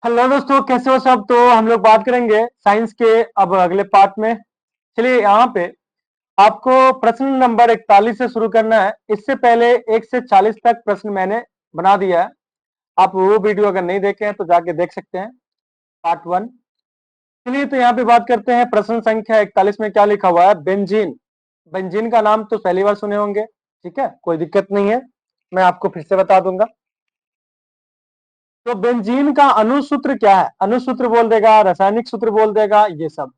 Hello दोस्तों, कैसे हो सब। तो हम लोग बात करेंगे साइंस के अब अगले पार्ट में। चलिए, यहाँ पे आपको प्रश्न नंबर 41 से शुरू करना है। इससे पहले 1 से 40 तक प्रश्न मैंने बना दिया है। आप वो वीडियो अगर नहीं देखे हैं तो जाके देख सकते हैं, पार्ट 1। चलिए, तो यहाँ पे बात करते हैं प्रश्न संख्या 41 में क्या लिखा हुआ है। बेंजीन। बेंजीन का नाम तो पहली बार सुने होंगे, ठीक है, कोई दिक्कत नहीं है, मैं आपको फिर से बता दूंगा। तो बेंजीन का अणुसूत्र क्या है, अणुसूत्र बोल देगा, रासायनिक सूत्र बोल देगा, ये सब।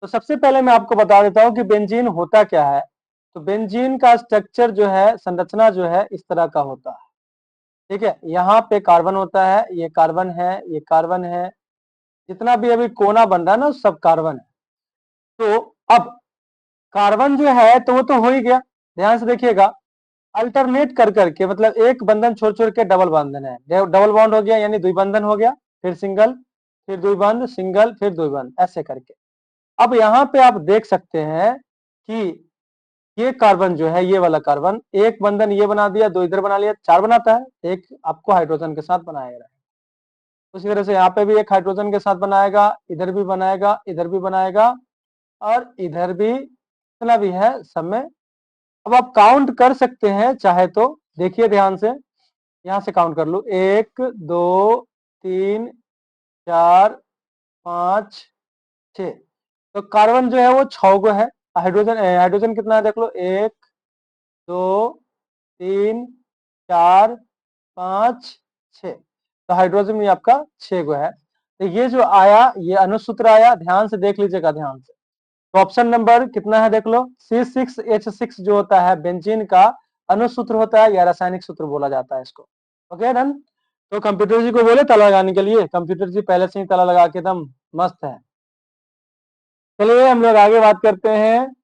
तो सबसे पहले मैं आपको बता देता हूं कि बेंजीन होता क्या है। तो बेंजीन का स्ट्रक्चर जो है, संरचना जो है, इस तरह का होता है। ठीक है, यहाँ पे कार्बन होता है, ये कार्बन है, ये कार्बन है, जितना भी अभी कोना बन रहा है ना, सब कार्बन है। तो अब कार्बन जो है तो वो तो हो ही गया। ध्यान से देखिएगा, अल्टरनेट कर करके, मतलब एक बंधन छोड़ छोड़ के डबल बंधन है। डबल बॉन्ड हो गया यानी द्विबंधन हो गया, फिर सिंगल, फिर द्विबंध, सिंगल, फिर द्विबंध, ऐसे करके। अब यहाँ पे आप देख सकते हैं कि ये कार्बन जो है, ये वाला कार्बन, एक बंधन ये बना दिया, दो इधर बना लिया, चार बनाता है। एक आपको हाइड्रोजन के साथ बनाएगा। उसी तरह से यहाँ पे भी एक हाइड्रोजन के साथ बनाएगा, इधर भी बनाएगा, इधर भी बनाएगा, और इधर भी, इतना भी है सब में। अब आप काउंट कर सकते हैं चाहे तो, देखिए ध्यान से, यहां से काउंट कर लो, 1 2 3 4 5 6। तो कार्बन जो है वो 6 गो है। हाइड्रोजन हाइड्रोजन कितना है देख लो, 1 2 3 4 5 6। तो हाइड्रोजन भी आपका 6 गो है। तो ये जो आया, ये अणुसूत्र आया, ध्यान से देख लीजिएगा, ध्यान से। तो ऑप्शन नंबर कितना है देख लो, C6H6 जो होता है बेंजीन का अणुसूत्र होता है, या रासायनिक सूत्र बोला जाता है इसको। Okay done. तो कंप्यूटर जी को बोले ताला लगाने के लिए, कंप्यूटर जी पहले से ही ताला लगा के एकदम मस्त है। चलिए हम लोग आगे बात करते हैं।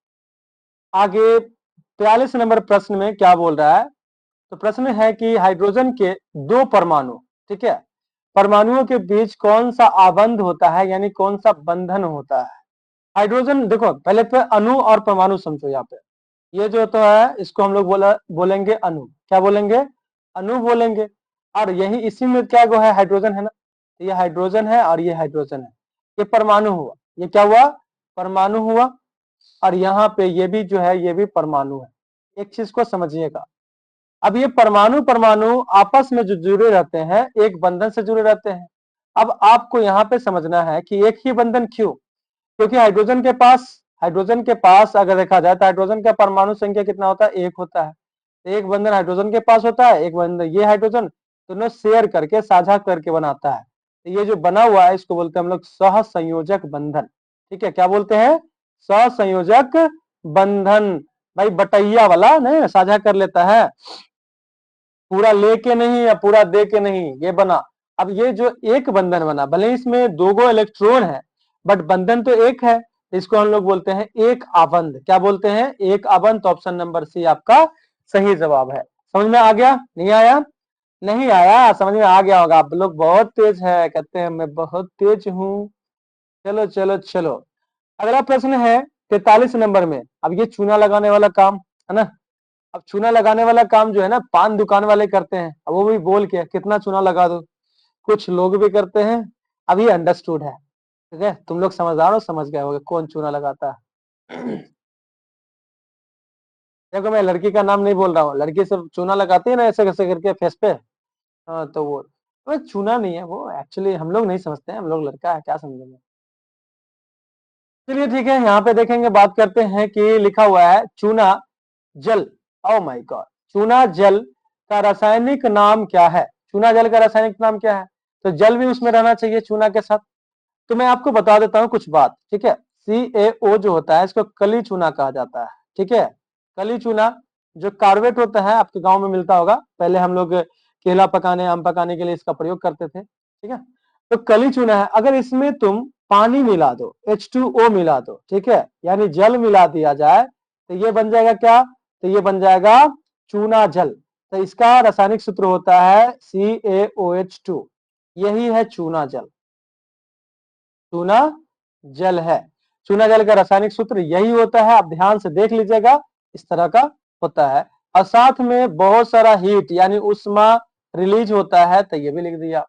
आगे 43 नंबर प्रश्न में क्या बोल रहा है। तो प्रश्न है कि हाइड्रोजन के दो परमाणु, ठीक है, परमाणुओं के बीच कौन सा आबंध होता है, यानी कौन सा बंधन होता है। हाइड्रोजन, देखो पहले तो अणु और परमाणु समझो। यहाँ पे ये जो तो है, इसको हम लोग बोलेंगे अणु। क्या बोलेंगे, अणु बोलेंगे। और यही इसी में क्या गो है, हाइड्रोजन है ना। तो ये हाइड्रोजन है और ये हाइड्रोजन है। ये परमाणु हुआ, ये क्या हुआ, परमाणु हुआ। और यहाँ पे ये भी जो है, ये भी परमाणु है। एक चीज को समझिएगा, अब ये परमाणु परमाणु आपस में जो जुड़े रहते हैं, एक बंधन से जुड़े रहते हैं। अब आपको यहाँ पे समझना है कि एक ही बंधन क्यों, क्योंकि हाइड्रोजन के पास अगर देखा जाए तो हाइड्रोजन का परमाणु संख्या कितना होता है, एक होता है। तो एक बंधन हाइड्रोजन के पास होता है, एक बंधन ये हाइड्रोजन, दोनों शेयर करके, साझा करके बनाता है। तो ये जो बना हुआ है, इसको बोलते हैं हम लोग सहसंयोजक बंधन। ठीक है, क्या बोलते हैं, सहसंयोजक बंधन। भाई बटैया वाला नहीं, साझा कर लेता है, पूरा लेके नहीं या पूरा दे के नहीं, ये बना। अब ये जो एक बंधन बना, भले इसमें दो गो इलेक्ट्रॉन है, बट बंधन तो एक है। इसको हम लोग बोलते हैं एक आबंध। क्या बोलते हैं, एक आबंध। तो ऑप्शन नंबर सी आपका सही जवाब है। समझ में आ गया, नहीं आया, नहीं आया, समझ में आ गया होगा। आप लोग बहुत तेज है, कहते हैं मैं बहुत तेज हूँ। चलो चलो चलो, अगला प्रश्न है 43 नंबर में। अब ये चूना लगाने वाला काम है ना। अब चूना लगाने वाला काम जो है ना, पान दुकान वाले करते हैं। अब वो भी बोल के कितना चूना लगा दो, कुछ लोग भी करते हैं। अब ये अंडरस्टूड है, ठीक है, तुम लोग समझदार हो, समझ गए होगे कौन चूना लगाता है। देखो मैं लड़की का नाम नहीं बोल रहा हूँ, लड़की सब चूना लगाती है ना ऐसे कैसे करके फेस पे। हाँ तो वो चूना नहीं है, वो एक्चुअली हम लोग नहीं समझते हैं, हम लोग लड़का है, क्या समझेंगे। चलिए ठीक है, यहाँ पे देखेंगे, बात करते हैं कि लिखा हुआ है चूना जल। ओ माय गॉड, चूना जल का रासायनिक नाम क्या है। चूना जल का रासायनिक नाम क्या है। तो जल भी उसमें रहना चाहिए चूना के साथ। तो मैं आपको बता देता हूँ कुछ बात, ठीक है। CaO जो होता है, इसको कली चूना कहा जाता है, ठीक है। कली चूना जो कार्बेट होता है, आपके गांव में मिलता होगा, पहले हम लोग केला पकाने, आम पकाने के लिए इसका प्रयोग करते थे, ठीक है। तो कली चूना है, अगर इसमें तुम पानी मिला दो, H2O मिला दो, ठीक है, यानी जल मिला दिया जाए, तो ये बन जाएगा क्या, तो ये बन जाएगा चूना जल। तो इसका रासायनिक सूत्र होता है CaOH2, यही है चूना जल। चूना जल है, चूना जल का रासायनिक सूत्र यही होता है। आप ध्यान से देख लीजिएगा, इस तरह का होता है। और साथ में बहुत सारा हीट यानी उष्मा रिलीज होता है, तो ये भी लिख दिया।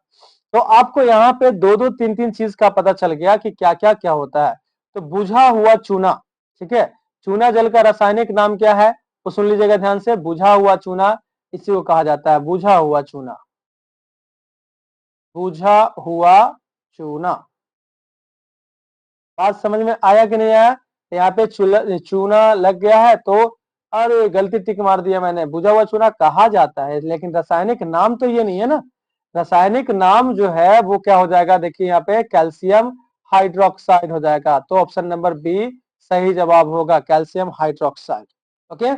तो आपको यहाँ पे दो दो तीन तीन चीज का पता चल गया कि क्या क्या क्या होता है। तो बुझा हुआ चूना, ठीक है, चूना जल का रासायनिक नाम क्या है, तो सुन लीजिएगा ध्यान से, बुझा हुआ चूना, इसी को कहा जाता है बुझा हुआ चूना, बुझा हुआ चूना। बात समझ में आया कि नहीं आया? यहाँ पे चूना लग गया है तो अरे गलती टिक मार दिया मैंने, बुझा हुआ चूना कहा जाता है, लेकिन रासायनिक नाम तो ये नहीं है ना। रासायनिक नाम जो है वो क्या हो जाएगा, देखिए यहाँ पे कैल्शियम हाइड्रोक्साइड हो जाएगा। तो ऑप्शन नंबर बी सही जवाब होगा, कैल्शियम हाइड्रोक्साइड। ओके,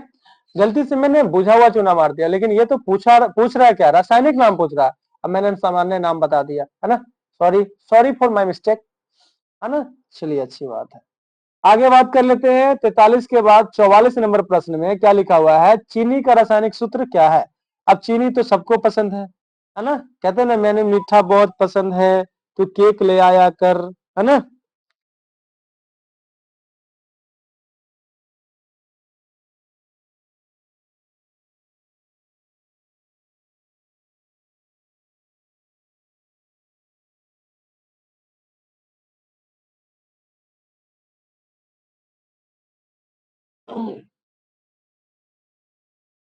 गलती से मैंने बुझा हुआ चूना मार दिया, लेकिन ये तो पूछ रहा है क्या, रासायनिक नाम पूछ रहा है, अब मैंने सामान्य नाम बता दिया है ना। Sorry sorry for my mistake, है ना। चलिए अच्छी बात है, आगे बात कर लेते हैं। 43 के बाद 44 नंबर प्रश्न में क्या लिखा हुआ है, चीनी का रासायनिक सूत्र क्या है। अब चीनी तो सबको पसंद है ना, कहते हैं ना मैंने मीठा बहुत पसंद है, तू केक ले आया कर, है ना।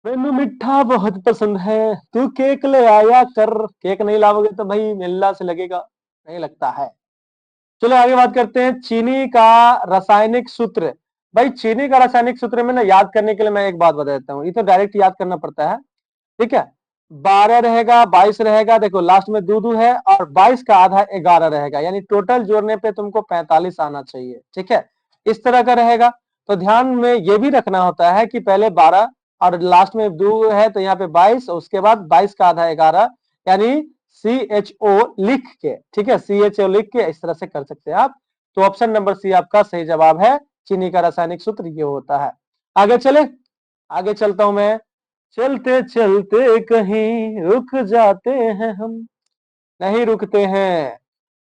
मैनू मीठा बहुत पसंद है, तू केक ले आया कर, केक नहीं लाओगे तो भाई मेला से लगेगा, नहीं लगता है। चलो आगे बात करते हैं, चीनी का रासायनिक सूत्र। भाई चीनी का रासायनिक सूत्र में ना याद करने के लिए मैं एक बात बता देता हूँ, ये तो डायरेक्ट याद करना पड़ता है, ठीक है। 12 रहेगा, 22 रहेगा, देखो लास्ट में दो है, और 22 का आधा 11 रहेगा, यानी टोटल जोड़ने पे तुमको 45 आना चाहिए, ठीक है, इस तरह का रहेगा। तो ध्यान में ये भी रखना होता है कि पहले 12 और लास्ट में दो है, तो यहाँ पे 22, उसके बाद 22 का आधा 11, यानी CHO लिख के, ठीक है, CHO लिख के इस तरह से कर सकते हैं आप। तो ऑप्शन नंबर सी आपका सही जवाब है, चीनी का रासायनिक सूत्र ये होता है। आगे चले, आगे चलता हूं मैं, चलते चलते कहीं रुक जाते हैं हम, नहीं रुकते हैं।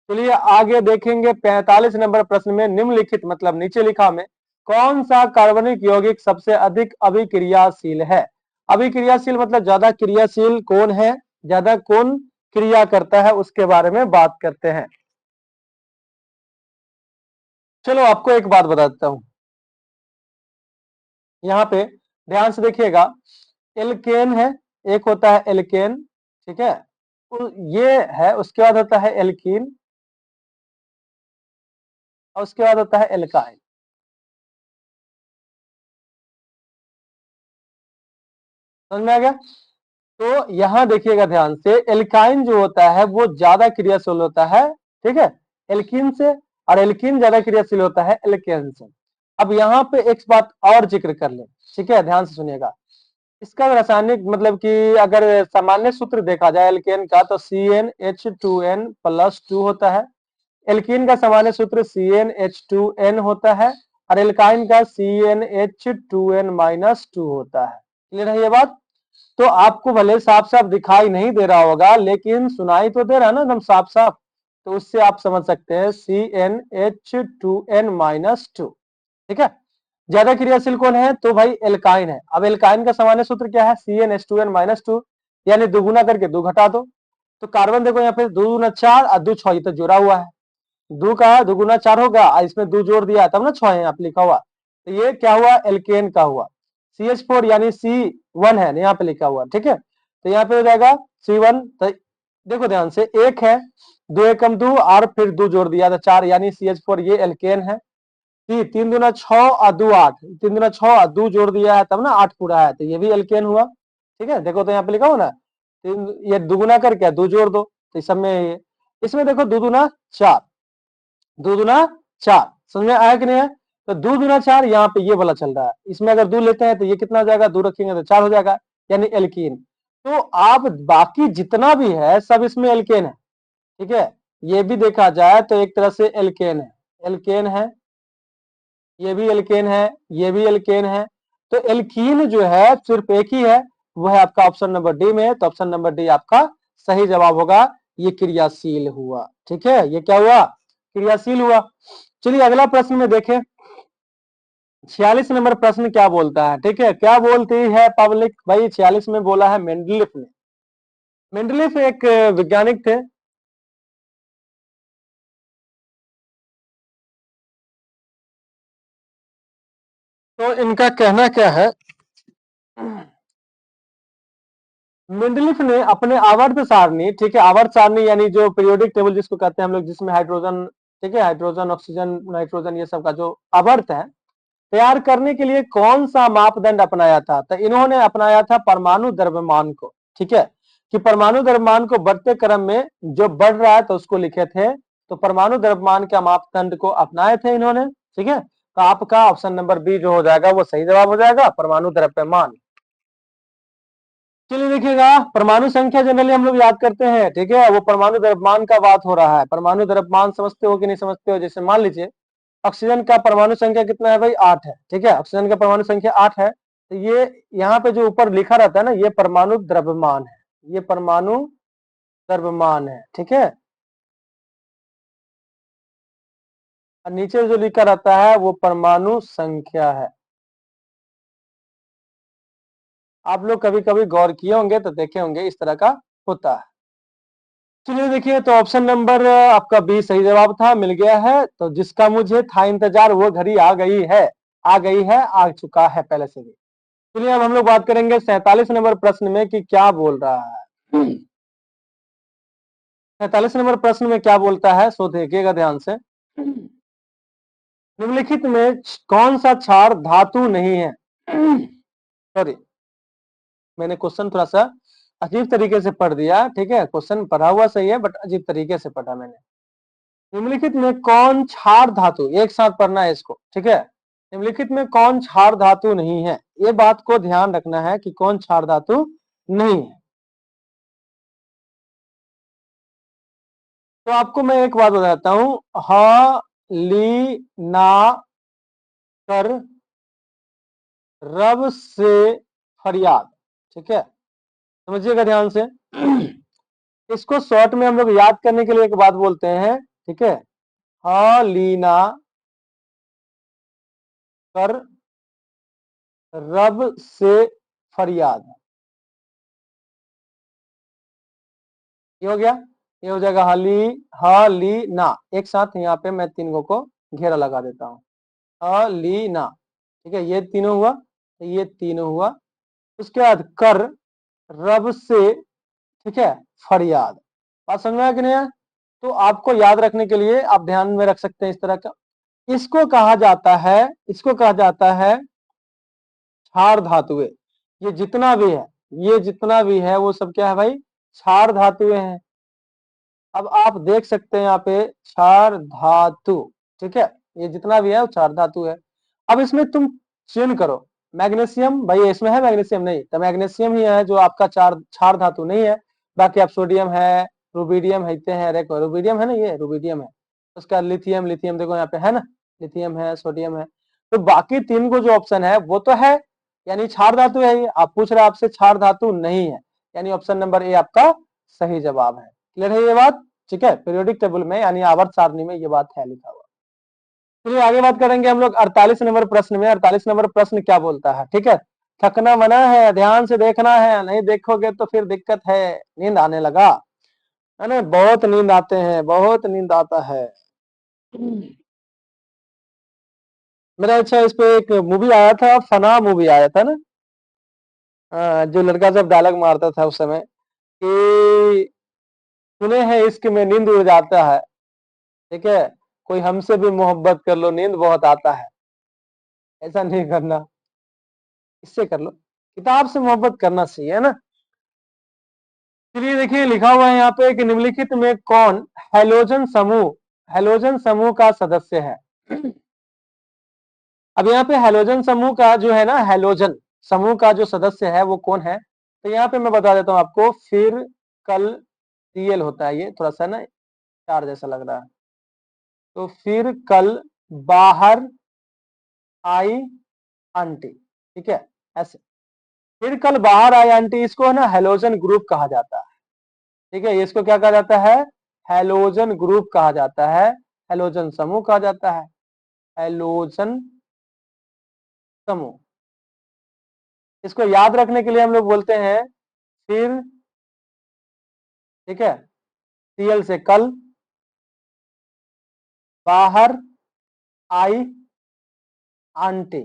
चलिए आगे देखेंगे, 45 नंबर प्रश्न में निम्नलिखित, मतलब नीचे लिखा में, कौन सा कार्बनिक यौगिक सबसे अधिक अभिक्रियाशील है। अभिक्रियाशील मतलब ज्यादा क्रियाशील कौन है, ज्यादा कौन क्रिया करता है, उसके बारे में बात करते हैं। चलो आपको एक बात बता देता हूं, यहाँ पे ध्यान से देखिएगा, एल्केन है, एक होता है एल्केन, ठीक है, ये है, उसके बाद होता है एल्कीन, और उसके बाद होता है एल्काइन। समझ में आ गया? तो यहां देखिएगा ध्यान से, एल्काइन जो होता है वो ज्यादा क्रियाशील होता है, ठीक है, एल्कीन से, और एल्कीन ज्यादा क्रियाशील होता है एल्केन से। अब यहाँ पे एक बात और जिक्र कर ले, ठीक है, ध्यान से सुनिएगा, इसका रासायनिक मतलब कि अगर सामान्य सूत्र देखा जाए एल्केन का, तो CnH2n+2 होता है। एल्कीन का सामान्य सूत्र CnH2n होता है, और एल्काइन का CnH2n-2 होता है। क्लियर है ये बात? तो आपको भले साफ साफ दिखाई नहीं दे रहा होगा, लेकिन सुनाई तो दे रहा है ना एकदम साफ साफ, तो उससे आप समझ सकते हैं CnH2n-2, ठीक है। ज्यादा क्रियाशील कौन है, तो भाई एल्काइन है। अब एल्काइन का सामान्य सूत्र क्या है, CnH2n-2, यानी दुगुना करके दो घटा दो, तो कार्बन देखो यहाँ पे दो दूना 4 और दो 6, ये तो जोड़ा हुआ है, दो का दुगुना 4 होगा, इसमें दो जोड़ दिया तब ना 6 है यहाँ पे लिखा हुआ, तो ये क्या हुआ, एल्केन का हुआ। CH4 यानी C1 है यहाँ पे लिखा हुआ, ठीक है, तो यहाँ पे हो जाएगा C1। तो देखो ध्यान से, एक है, दो एकम दो, और फिर दो जोड़ दिया था 4, यानी CH4 ये एल्केन है। तीन दूना 6 और दो 8, तीन दूना 6 और दो जोड़ दिया है तब ना 8 पूरा है, तो ये भी एल्केन हुआ, ठीक है। देखो तो यहाँ पे लिखा हुआ ना, तीन, ये दुगुना करके दो जोड़ दो, तो इस सब में ये, इसमें देखो दो दूना 4, दो दूना 4, समझ में आया कि नहीं है? तो दो दूना 4 यहाँ पे ये वाला चल रहा है, इसमें अगर दो लेते हैं तो ये कितना हो जाएगा, दो रखेंगे तो 4 हो जाएगा, यानी एल्कीन। तो आप बाकी जितना भी है सब इसमें एल्केन है, ठीक है, ये भी देखा जाए तो एक तरह से एल्केन है, एल्केन है, ये भी एल्केन है, ये भी एल्केन है। तो एल्कीन जो है सिर्फ एक ही है, वो है आपका ऑप्शन नंबर डी में, तो ऑप्शन नंबर डी आपका सही जवाब होगा, ये क्रियाशील हुआ, ठीक है, ये क्या हुआ, क्रियाशील हुआ। चलिए अगला प्रश्न में देखें, 46 नंबर प्रश्न क्या बोलता है, ठीक है, क्या बोलती है पब्लिक, भाई 46 में बोला है मेंडलीफ ने। मेंडलीफ एक वैज्ञानिक थे, तो इनका कहना क्या है, मेंडलीफ ने अपने आवर्त सारणी, ठीक है, आवर्त सारणी यानी जो पीरियोडिक टेबल जिसको कहते हैं हम लोग, जिसमें हाइड्रोजन, ठीक है, हाइड्रोजन, ऑक्सीजन, नाइट्रोजन, ये सब का जो आवर्त है, तैयार करने के लिए कौन सा मापदंड अपनाया था? तो इन्होंने अपनाया था परमाणु द्रव्यमान को, ठीक है, कि परमाणु द्रव्यमान को बढ़ते क्रम में जो बढ़ रहा है तो उसको लिखे थे, तो परमाणु द्रव्यमान का मापदंड को अपनाए थे इन्होंने, ठीक है। तो आपका ऑप्शन नंबर बी जो हो जाएगा वो सही जवाब हो जाएगा, परमाणु द्रव्यमान। चलिए देखिएगा, परमाणु संख्या जनरली हम लोग याद करते हैं, ठीक है, वो परमाणु द्रव्यमान का बात हो रहा है। परमाणु द्रव्यमान समझते हो कि नहीं समझते हो? जैसे मान लीजिए ऑक्सीजन का परमाणु संख्या कितना है भाई? 8 है, ठीक है, ऑक्सीजन का परमाणु संख्या 8 है, तो ये यहाँ पे जो ऊपर लिखा रहता है ना, ये परमाणु द्रव्यमान है, ये परमाणु द्रव्यमान है, ठीक है। और नीचे जो लिखा रहता है वो परमाणु संख्या है। आप लोग कभी कभी गौर किए होंगे तो देखे होंगे इस तरह का होता है। चलिए देखिए, तो ऑप्शन नंबर आपका बी सही जवाब था, मिल गया है। तो जिसका मुझे था इंतजार वो घड़ी आ गई है, आ गई है, आ चुका है पहले से भी। चलिए अब हम लोग बात करेंगे 47 नंबर प्रश्न में कि क्या बोल रहा है। 47 नंबर प्रश्न में क्या बोलता है, सो देखिएगा ध्यान से। निम्नलिखित में कौन सा क्षार धातु नहीं है? सॉरी, मैंने क्वेश्चन थोड़ा सा अजीब तरीके से पढ़ दिया, ठीक है, क्वेश्चन पढ़ा हुआ सही है बट अजीब तरीके से पढ़ा मैंने। निम्नलिखित में कौन क्षार धातु, एक साथ पढ़ना है इसको, ठीक है, निम्नलिखित में कौन क्षार धातु नहीं है, ये बात को ध्यान रखना है कि कौन क्षार धातु नहीं है। तो आपको मैं एक बात बताता हूं, ह ली ना कर रब से फरियाद, ठीक है, समझिएगा ध्यान से। इसको शॉर्ट में हम लोग याद करने के लिए एक बात बोलते हैं, ठीक है, ह लीना कर रब से फरियाद, ये हो गया, ये हो जाएगा हली, ह ली ना, एक साथ यहाँ पे मैं तीन को घेरा लगा देता हूँ, ह ली ना, ठीक है, ये तीनों हुआ, ये तीनों हुआ। उसके बाद कर रब से, ठीक है, फरियाद। बात समझ में आया कि नहीं है? तो आपको याद रखने के लिए आप ध्यान में रख सकते हैं इस तरह का, इसको कहा जाता है, इसको कहा जाता है क्षार धातुएं। ये जितना भी है, ये जितना भी है वो सब क्या है भाई? क्षार धातुएं हैं। अब आप देख सकते हैं यहाँ पे क्षार धातु, ठीक है, ये जितना भी है वो क्षार धातु है। अब इसमें तुम चयन करो, मैग्नीशियम, भाई इसमें है मैग्नीशियम? नहीं, तो मैग्नीशियम ही है जो आपका क्षार धातु नहीं है। बाकी आप सोडियम है, रुबिडियम है, देखो रुबिडियम है ना, ये रुबिडियम है। उसका लिथियम, लिथियम देखो यहाँ पे है ना, लिथियम है, सोडियम है। तो बाकी तीन को जो ऑप्शन है वो तो है, यानी क्षार धातु है ये। आप पूछ रहे हैं आपसे क्षार धातु नहीं है, यानी ऑप्शन नंबर ए आपका सही जवाब है। क्लियर है ये बात? ठीक है, पीरियोडिक टेबल में यानी आवर्त सारणी में ये बात है लिखा हुआ। चलिए आगे बात करेंगे हम लोग 48 नंबर प्रश्न में। 48 नंबर प्रश्न क्या बोलता है, ठीक है, थकना मना है, ध्यान से देखना है, नहीं देखोगे तो फिर दिक्कत है। नींद आने लगा है ना, बहुत नींद आते हैं, बहुत नींद आता है। मेरा अच्छा, इस पे एक मूवी आया था, फना मूवी आया था ना, जो लड़का जब डायलॉग मारता था उस समय कि सुने हैं इश्क में नींद उड़ जाता है, ठीक है, कोई हमसे भी मोहब्बत कर लो नींद बहुत आता है। ऐसा नहीं करना, इससे कर लो, किताब से मोहब्बत करना चाहिए, है ना। चलिए देखिए, लिखा हुआ है यहाँ पे कि निम्नलिखित में कौन हैलोजन समूह का सदस्य है? अब यहाँ पे हैलोजन समूह का जो है ना, हैलोजन समूह का जो सदस्य है वो कौन है? तो यहाँ पे मैं बता देता हूँ आपको, फिर कल सीएल होता है, ये थोड़ा सा ना चार जैसा लग रहा है, तो फिर कल बाहर आई आंटी, ठीक है, ऐसे फिर कल बाहर आई आंटी, इसको है ना हैलोजन ग्रुप कहा जाता है, ठीक है, इसको क्या कहा जाता है? हैलोजन ग्रुप कहा जाता है, हैलोजन समूह कहा जाता है, हैलोजन समूह। इसको याद रखने के लिए हम लोग बोलते हैं फिर, ठीक है, सीएल से कल, बाहर आई आंटी,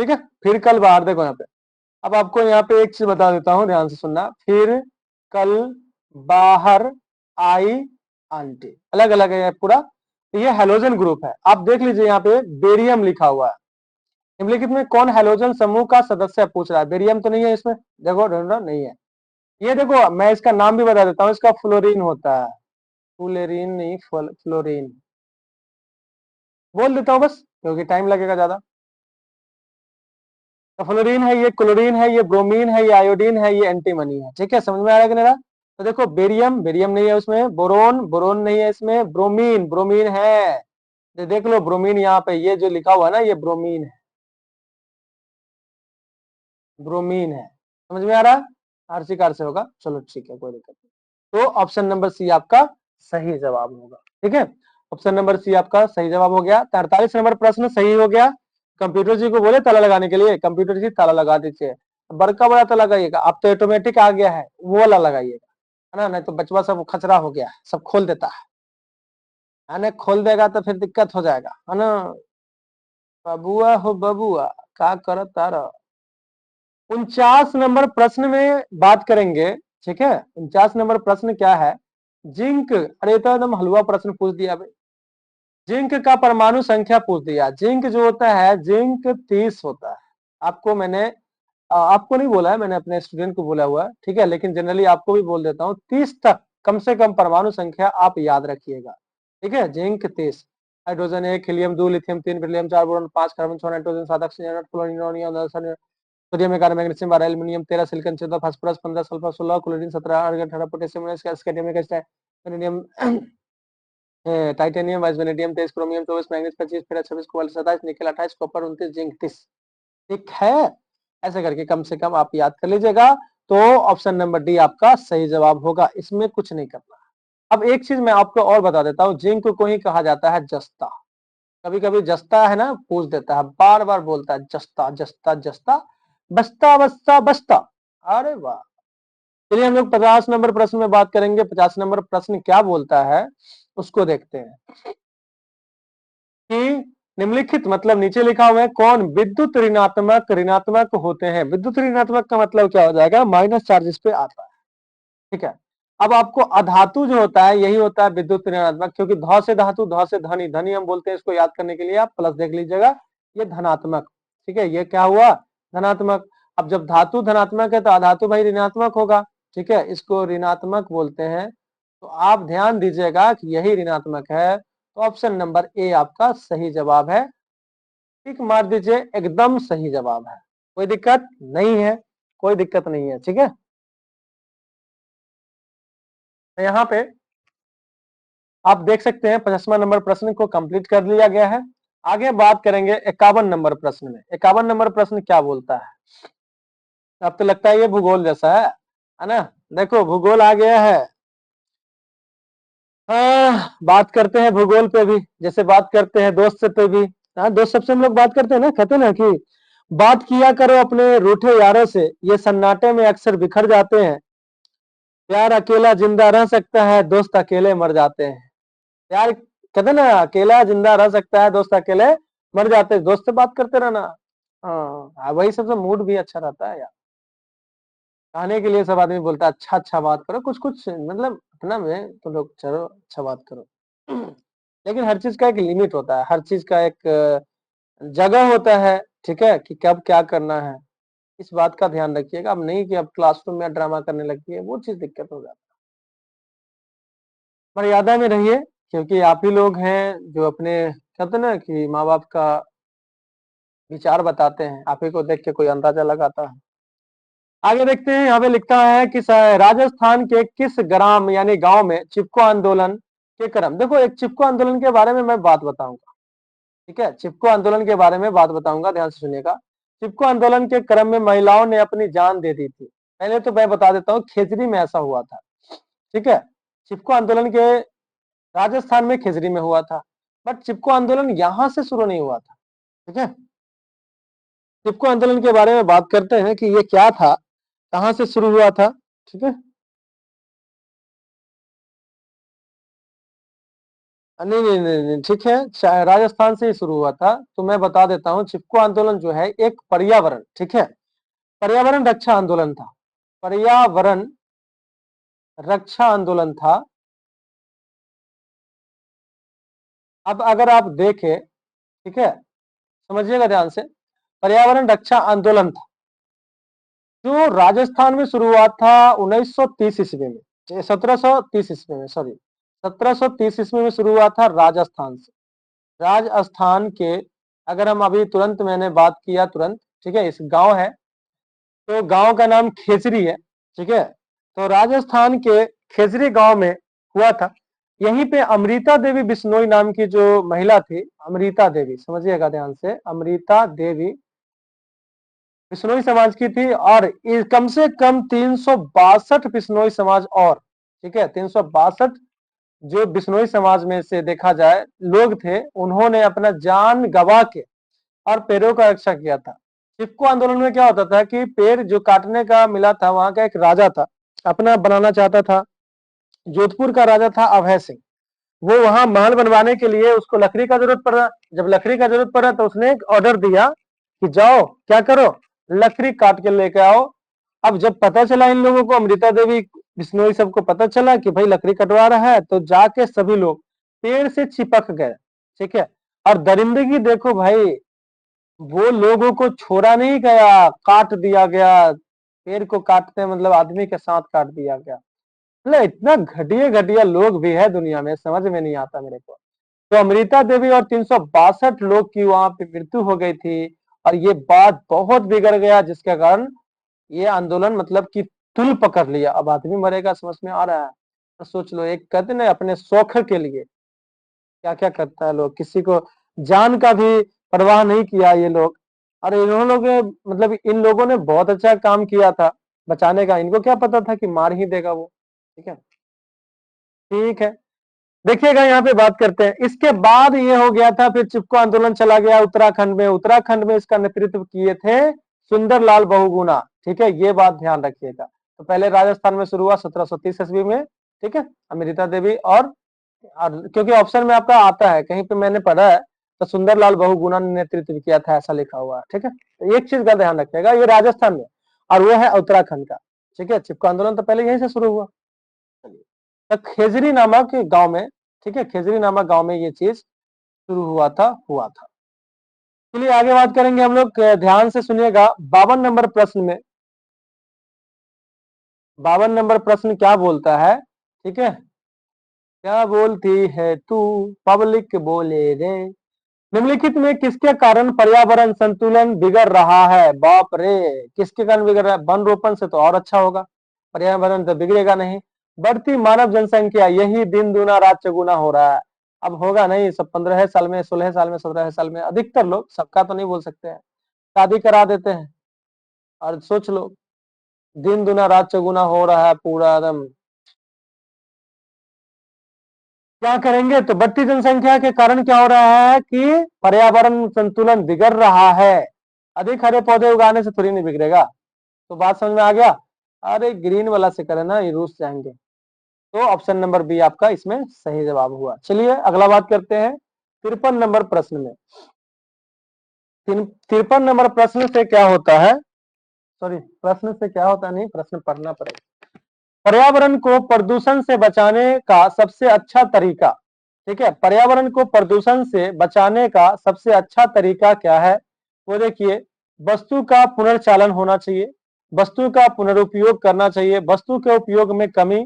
ठीक है, फिर कल बाहर देखो यहाँ पे। अब आपको यहाँ पे एक चीज बता देता हूँ, ध्यान से सुनना। फिर कल बाहर आई आंटी, अलग अलग है पूरा। तो ये हेलोजन ग्रुप है। आप देख लीजिए यहाँ पे बेरियम लिखा हुआ है। निम्नलिखित में कौन हेलोजन समूह का सदस्य पूछ रहा है? बेरियम तो नहीं है इसमें, देखो ढूंढो, नहीं है। ये देखो, मैं इसका नाम भी बता देता हूँ, इसका फ्लोरीन होता है। फ्लोरीन नहीं, फ्लोरीन बोल देता हूँ बस, क्योंकि टाइम लगेगा ज्यादा। तो फ्लोरीन है, ये क्लोरीन है, ये ब्रोमीन है, ये आयोडीन है, ये एंटीमनी है। ठीक है, समझ में आ रहा है कि नहीं? तो देखो, बेरियम, बेरियम नहीं है उसमें। बोरोन, बोरोन नहीं है इसमें। ब्रोमीन, ब्रोमीन है। ये देख लो, ब्रोमीन यहाँ पे ये जो लिखा हुआ है ना, ये ब्रोमीन है, ब्रोमीन है। समझ में आ रहा है? आरसी कार से होगा, चलो ठीक है, कोई दिक्कत नहीं। तो ऑप्शन नंबर सी आपका सही जवाब होगा। ठीक है, ऑप्शन नंबर सी आपका सही जवाब हो गया। 43 नंबर प्रश्न सही हो गया। कंप्यूटर जी को बोले ताला लगाने के लिए, कंप्यूटर जी ताला लगा दीजिए। बड़का बड़ा ताला लगाइएगा, अब तो ऑटोमेटिक आ गया है, वो वाला लगाइएगा, है ना, नहीं तो बचवा सब खचरा हो गया है, सब खोल देता है ना, खोल देगा तो फिर दिक्कत हो जाएगा, है ना। बबुआ हो बबुआ, का कर तारा। 49 नंबर प्रश्न में बात करेंगे। ठीक है, 49 नंबर प्रश्न क्या है? जिंक, अरे तो एकदम हलवा प्रश्न पूछ दिया भाई। जिंक का परमाणु संख्या पूछ दिया। जिंक जो होता है, जिंक 30 होता है। आपको मैंने आपको नहीं बोला है, मैंने अपने स्टूडेंट को बोला हुआ है। ठीक है, लेकिन जनरली आपको भी बोल देता हूँ, 30 तक कम से कम परमाणु संख्या आप याद रखिएगा। ठीक है, zinc 30। Hydrogen 1, helium 2, lithium 3, beryllium 4, boron 5, carbon 6, nitrogen 7, oxygen 8, fluorine 9, sodium 11, magnesium 12, aluminium 13, silicon 14, phosphorus 15, sulphur 16, chlorine 17, argon 18, potassium 19, scandium titanium 22, vanadium 23, chromium 24, manganese 25, ferrous 26, cobalt 27, nickel 28, copper 29, zinc 30। ठीक है, ऐसे करके कम से कम आप याद कर लीजिएगा। तो ऑप्शन नंबर डी आपका सही जवाब होगा, इसमें कुछ नहीं करना। अब एक चीज मैं आपको और बता देता हूँ, जिंक को ही कहा जाता है जस्ता। कभी कभी जस्ता है ना, पूछ देता है, बार बार बोलता है जस्ता जस्ता जस्ता, बस्ता बस्ता बस्ता। अरे वाह। चलिए हम लोग 50 नंबर प्रश्न में बात करेंगे। 50 नंबर प्रश्न क्या बोलता है उसको देखते हैं कि निम्नलिखित, मतलब नीचे लिखा हुआ है, कौन विद्युत ऋणात्मक ऋणात्मक होते हैं? विद्युत ऋणात्मक का मतलब क्या हो जाएगा? माइनस चार्ज इस पे आता है। ठीक है, अब आपको अधातु जो होता है यही होता है विद्युत ऋणात्मक, क्योंकि ध से धातु, ध से धनी, धनी हम बोलते हैं। इसको याद करने के लिए आप प्लस देख लीजिएगा, ये धनात्मक। ठीक है, ये क्या हुआ? धनात्मक। अब जब धातु धनात्मक है तो अधातु भाई ऋणात्मक होगा। ठीक है, इसको ऋणात्मक बोलते हैं। तो आप ध्यान दीजिएगा कि यही ऋणात्मक है। तो ऑप्शन नंबर ए आपका सही जवाब है। ठीक मार दीजिए, एकदम सही जवाब है, कोई दिक्कत नहीं है, कोई दिक्कत नहीं है। ठीक है, तो यहाँ पे आप देख सकते हैं 50वां नंबर प्रश्न को कंप्लीट कर लिया गया है। आगे बात करेंगे 51 नंबर प्रश्न में। 51 नंबर प्रश्न क्या बोलता है? अब तो लगता है ये भूगोल जैसा है ना। देखो, भूगोल आ गया है। हाँ, बात करते हैं भूगोल पे भी, जैसे बात करते हैं दोस्त से पे भी। हाँ, दोस्त सबसे हम लोग बात करते हैं ना, कहते हैं ना कि बात किया करो अपने रूठे यारों से, ये सन्नाटे में अक्सर बिखर जाते हैं। प्यार अकेला जिंदा रह सकता है, दोस्त अकेले मर जाते हैं। यार कहते ना, अकेला जिंदा रह सकता है, दोस्त अकेले मर जाते हैं। दोस्त से बात करते रहना। हाँ, वही सबसे मूड भी अच्छा रहता है यार। कहने के लिए सब आदमी बोलता है अच्छा अच्छा बात करो, कुछ कुछ मतलब अपना में तो लोग चलो अच्छा बात करो। लेकिन हर चीज का एक लिमिट होता है, हर चीज का एक जगह होता है। ठीक है, कि कब क्या करना है, इस बात का ध्यान रखिएगा। अब नहीं कि अब क्लासरूम में ड्रामा करने लगती है, वो चीज दिक्कत हो जाती है। मर्यादा में रहिए, क्योंकि आप ही लोग हैं जो अपने, कहते हैं ना कि माँ बाप का विचार बताते हैं, आप ही को देख के कोई अंदाजा लगाता है। आगे देखते हैं, यहाँ पे लिखता है कि राजस्थान के किस ग्राम यानी गांव में चिपको आंदोलन के क्रम। देखो, एक चिपको आंदोलन के बारे में मैं बात बताऊंगा। ठीक है, चिपको आंदोलन के बारे में बात बताऊंगा, ध्यान से सुनिएगा। चिपको आंदोलन के क्रम में महिलाओं ने अपनी जान दे दी थी। पहले तो मैं बता देता हूँ, खेजरी में ऐसा हुआ था। ठीक है, चिपको आंदोलन के राजस्थान में खेजरी में हुआ था, बट चिपको आंदोलन यहां से शुरू नहीं हुआ था। ठीक है, चिपको आंदोलन के बारे में बात करते हैं कि ये क्या था, कहां से शुरू हुआ था। ठीक है, नहीं नहीं नहीं नहीं, ठीक है, राजस्थान से ही शुरू हुआ था। तो मैं बता देता हूँ, चिपको आंदोलन जो है एक पर्यावरण, ठीक है, पर्यावरण रक्षा आंदोलन था। पर्यावरण रक्षा आंदोलन था। अब अगर आप देखें, ठीक है, समझिएगा ध्यान से, पर्यावरण रक्षा आंदोलन था जो राजस्थान में शुरू हुआ था 1930 ईस्वी में, 1730 ईस्वी में, सॉरी, 1730 ईस्वी में शुरू हुआ था राजस्थान से। राजस्थान के, अगर हम अभी तुरंत मैंने बात किया तुरंत, ठीक है, इस गांव है, तो गांव का नाम खेजरी है, ठीक है। तो राजस्थान के खेजरी गांव में हुआ था। यहीं पे अमृता देवी बिश्नोई नाम की जो महिला थी, अमृता देवी, समझिएगा ध्यान से, अमृता देवी बिश्नोई समाज की थी। और कम से कम 362 बिश्नोई समाज, और ठीक है, 362 जो बिश्नोई समाज में से देखा जाए लोग थे, उन्होंने अपना जान गंवा के और पेड़ों का रक्षा किया था। चिपको आंदोलन में क्या होता था कि पेड़ जो काटने का मिला था, वहां का एक राजा था, अपना बनाना चाहता था, जोधपुर का राजा था अभय सिंह। वो वहां महल बनवाने के लिए उसको लकड़ी का जरूरत पड़ा। जब लकड़ी का जरूरत पड़ा तो उसने एक ऑर्डर दिया कि जाओ क्या करो, लकड़ी काट के लेके आओ। अब जब पता चला इन लोगों को, अमृता देवी बिश्नोई सबको पता चला कि भाई लकड़ी कटवा रहा है, तो जाके सभी लोग पेड़ से चिपक गए, ठीक है। और दरिंदगी देखो भाई, वो लोगों को छोड़ा नहीं गया, काट दिया गया। पेड़ को काटते मतलब आदमी के साथ काट दिया गया। मतलब इतना घटिया घटिया लोग भी है दुनिया में, समझ में नहीं आता मेरे को। तो अमृता देवी और 362 लोग की वहां पे मृत्यु हो गई थी। और ये बात बहुत बिगड़ गया, जिसके कारण ये आंदोलन मतलब कि तुल पकड़ लिया। अब आदमी मरेगा, समझ में आ रहा है। तो सोच लो, एक कहते ना अपने शौक के लिए क्या क्या करता है लोग, किसी को जान का भी परवाह नहीं किया ये लोग। और इन्होंने लोग, मतलब इन लोगों ने बहुत अच्छा काम किया था बचाने का। इनको क्या पता था कि मार ही देगा वो, ठीक है। ठीक है, देखिएगा यहाँ पे बात करते हैं। इसके बाद ये हो गया था, फिर चिपको आंदोलन चला गया उत्तराखंड में। उत्तराखंड में इसका नेतृत्व किए थे सुंदरलाल बहुगुणा, ठीक है, ये बात ध्यान रखिएगा। तो पहले राजस्थान में शुरू हुआ 1730 ईस्वी में, ठीक है, अमृता देवी और क्योंकि ऑप्शन में आपका आता है कहीं पे मैंने पढ़ा है, तो सुंदरलाल बहुगुणा ने नेतृत्व किया था, ऐसा लिखा हुआ है, ठीक है। तो एक चीज का ध्यान रखिएगा, ये राजस्थान में, और वो है उत्तराखंड का, ठीक है। चिपको आंदोलन तो पहले यहीं से शुरू हुआ। तो खेजरी नामक गांव में, ठीक है, खेजरी नामक गांव में ये चीज शुरू हुआ था। चलिए आगे बात करेंगे हम लोग, ध्यान से सुनिएगा। 52 नंबर प्रश्न में, 52 नंबर प्रश्न क्या बोलता है, ठीक है, क्या बोलती है तू पब्लिक बोले रे। निम्नलिखित में किसके कारण पर्यावरण संतुलन बिगड़ रहा है। बाप रे, किसके कारण बिगड़ रहा है। वन रोपण से तो और अच्छा होगा, पर्यावरण तो बिगड़ेगा नहीं। बढ़ती मानव जनसंख्या, यही दिन दूना रात चौगुना हो रहा है। अब होगा नहीं, सब 15 साल में, 16 साल में, 17 साल में, अधिकतर लोग, सबका तो नहीं बोल सकते हैं, शादी करा देते हैं। और सोच लो, दिन दूना रात चौगुना हो रहा है पूरा एकदम। क्या करेंगे, तो बढ़ती जनसंख्या के कारण क्या हो रहा है कि पर्यावरण संतुलन बिगड़ रहा है। अधिक हरे पौधे उगाने से थोड़ी नहीं बिगड़ेगा। तो बात समझ में आ गया। अरे ग्रीन वाला से करे ना, ये रूस जाएंगे। तो ऑप्शन नंबर बी आपका इसमें सही जवाब हुआ। चलिए अगला बात करते हैं 53 नंबर प्रश्न में। 53 नंबर प्रश्न से क्या होता है, सॉरी, प्रश्न से क्या होता नहीं, प्रश्न पढ़ना पड़ेगा। पर्यावरण को प्रदूषण से बचाने का सबसे अच्छा तरीका, ठीक है, पर्यावरण को प्रदूषण से बचाने का सबसे अच्छा तरीका क्या है। वो देखिए, वस्तु का पुनर्चालन होना चाहिए, वस्तु का पुनरुपयोग करना चाहिए, वस्तु के उपयोग में कमी,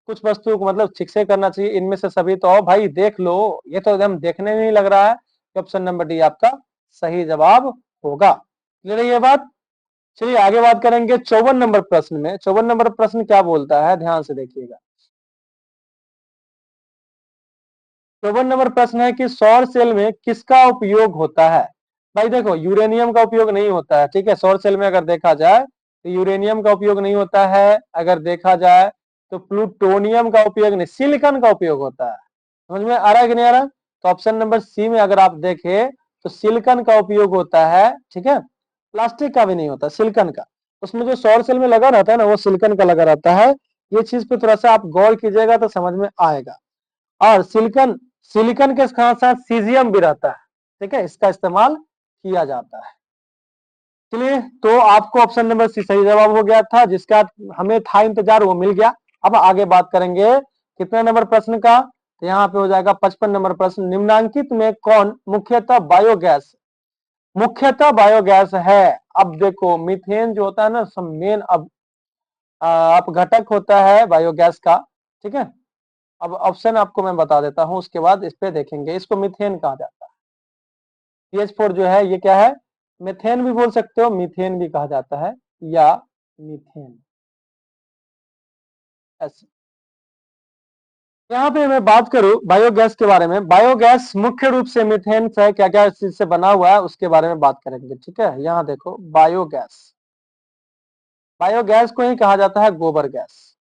कुछ वस्तु को मतलब ठीक से करना चाहिए। इनमें से सभी तो भाई देख लो, ये तो एकदम देखने में ही लग रहा है कि ऑप्शन नंबर डी आपका सही जवाब होगा। क्लियर है ये बात। चलिए आगे बात करेंगे 54 नंबर प्रश्न में। 54 नंबर प्रश्न क्या बोलता है, ध्यान से देखिएगा। 54 नंबर प्रश्न है कि सौर सेल में किसका उपयोग होता है। भाई देखो, यूरेनियम का उपयोग नहीं होता है, ठीक है, सौर सेल में अगर देखा जाए तो यूरेनियम का उपयोग नहीं होता है। अगर देखा जाए तो प्लूटोनियम का उपयोग नहीं, सिलिकॉन का उपयोग होता है। समझ में आ रहा है कि नहीं आ रहा। तो ऑप्शन नंबर सी में अगर आप देखें तो सिलिकॉन का उपयोग होता है, ठीक है, प्लास्टिक का भी नहीं होता, सिलिकॉन का। उसमें जो सौर सेल में लगा रहता है ना, वो सिलिकॉन का लगा रहता है। ये चीज पे थोड़ा सा आप गौर कीजिएगा तो समझ में आएगा। और सिलिकॉन सिलिकॉन के साथ साथ सीजियम भी रहता है, ठीक है, इसका इस्तेमाल किया जाता है। चलिए, तो आपको ऑप्शन नंबर सी सही जवाब हो गया था, जिसका हमें था इंतजार वो मिल गया। अब आगे बात करेंगे कितने नंबर प्रश्न का, तो यहाँ पे हो जाएगा 55 नंबर प्रश्न। निम्नांकित में कौन मुख्यतः बायोगैस है। अब देखो, मीथेन जो होता है ना, सब मेन अब आप घटक होता है बायोगैस का, ठीक है। अब ऑप्शन आपको मैं बता देता हूं, उसके बाद इस पे देखेंगे। इसको मीथेन कहा जाता है। CH4 जो है ये क्या है, मीथेन भी बोल सकते हो, मीथेन भी कहा जाता है, या मीथेन ऐसे। यहाँ पे मैं बात करूं बायोगैस के बारे में, बायोगैस मुख्य रूप से मीथेन से क्या क्या चीज से बना हुआ है उसके बारे में बात करेंगे, ठीक है। यहाँ देखो, बायोगैस को ही कहा जाता है गोबर गैस,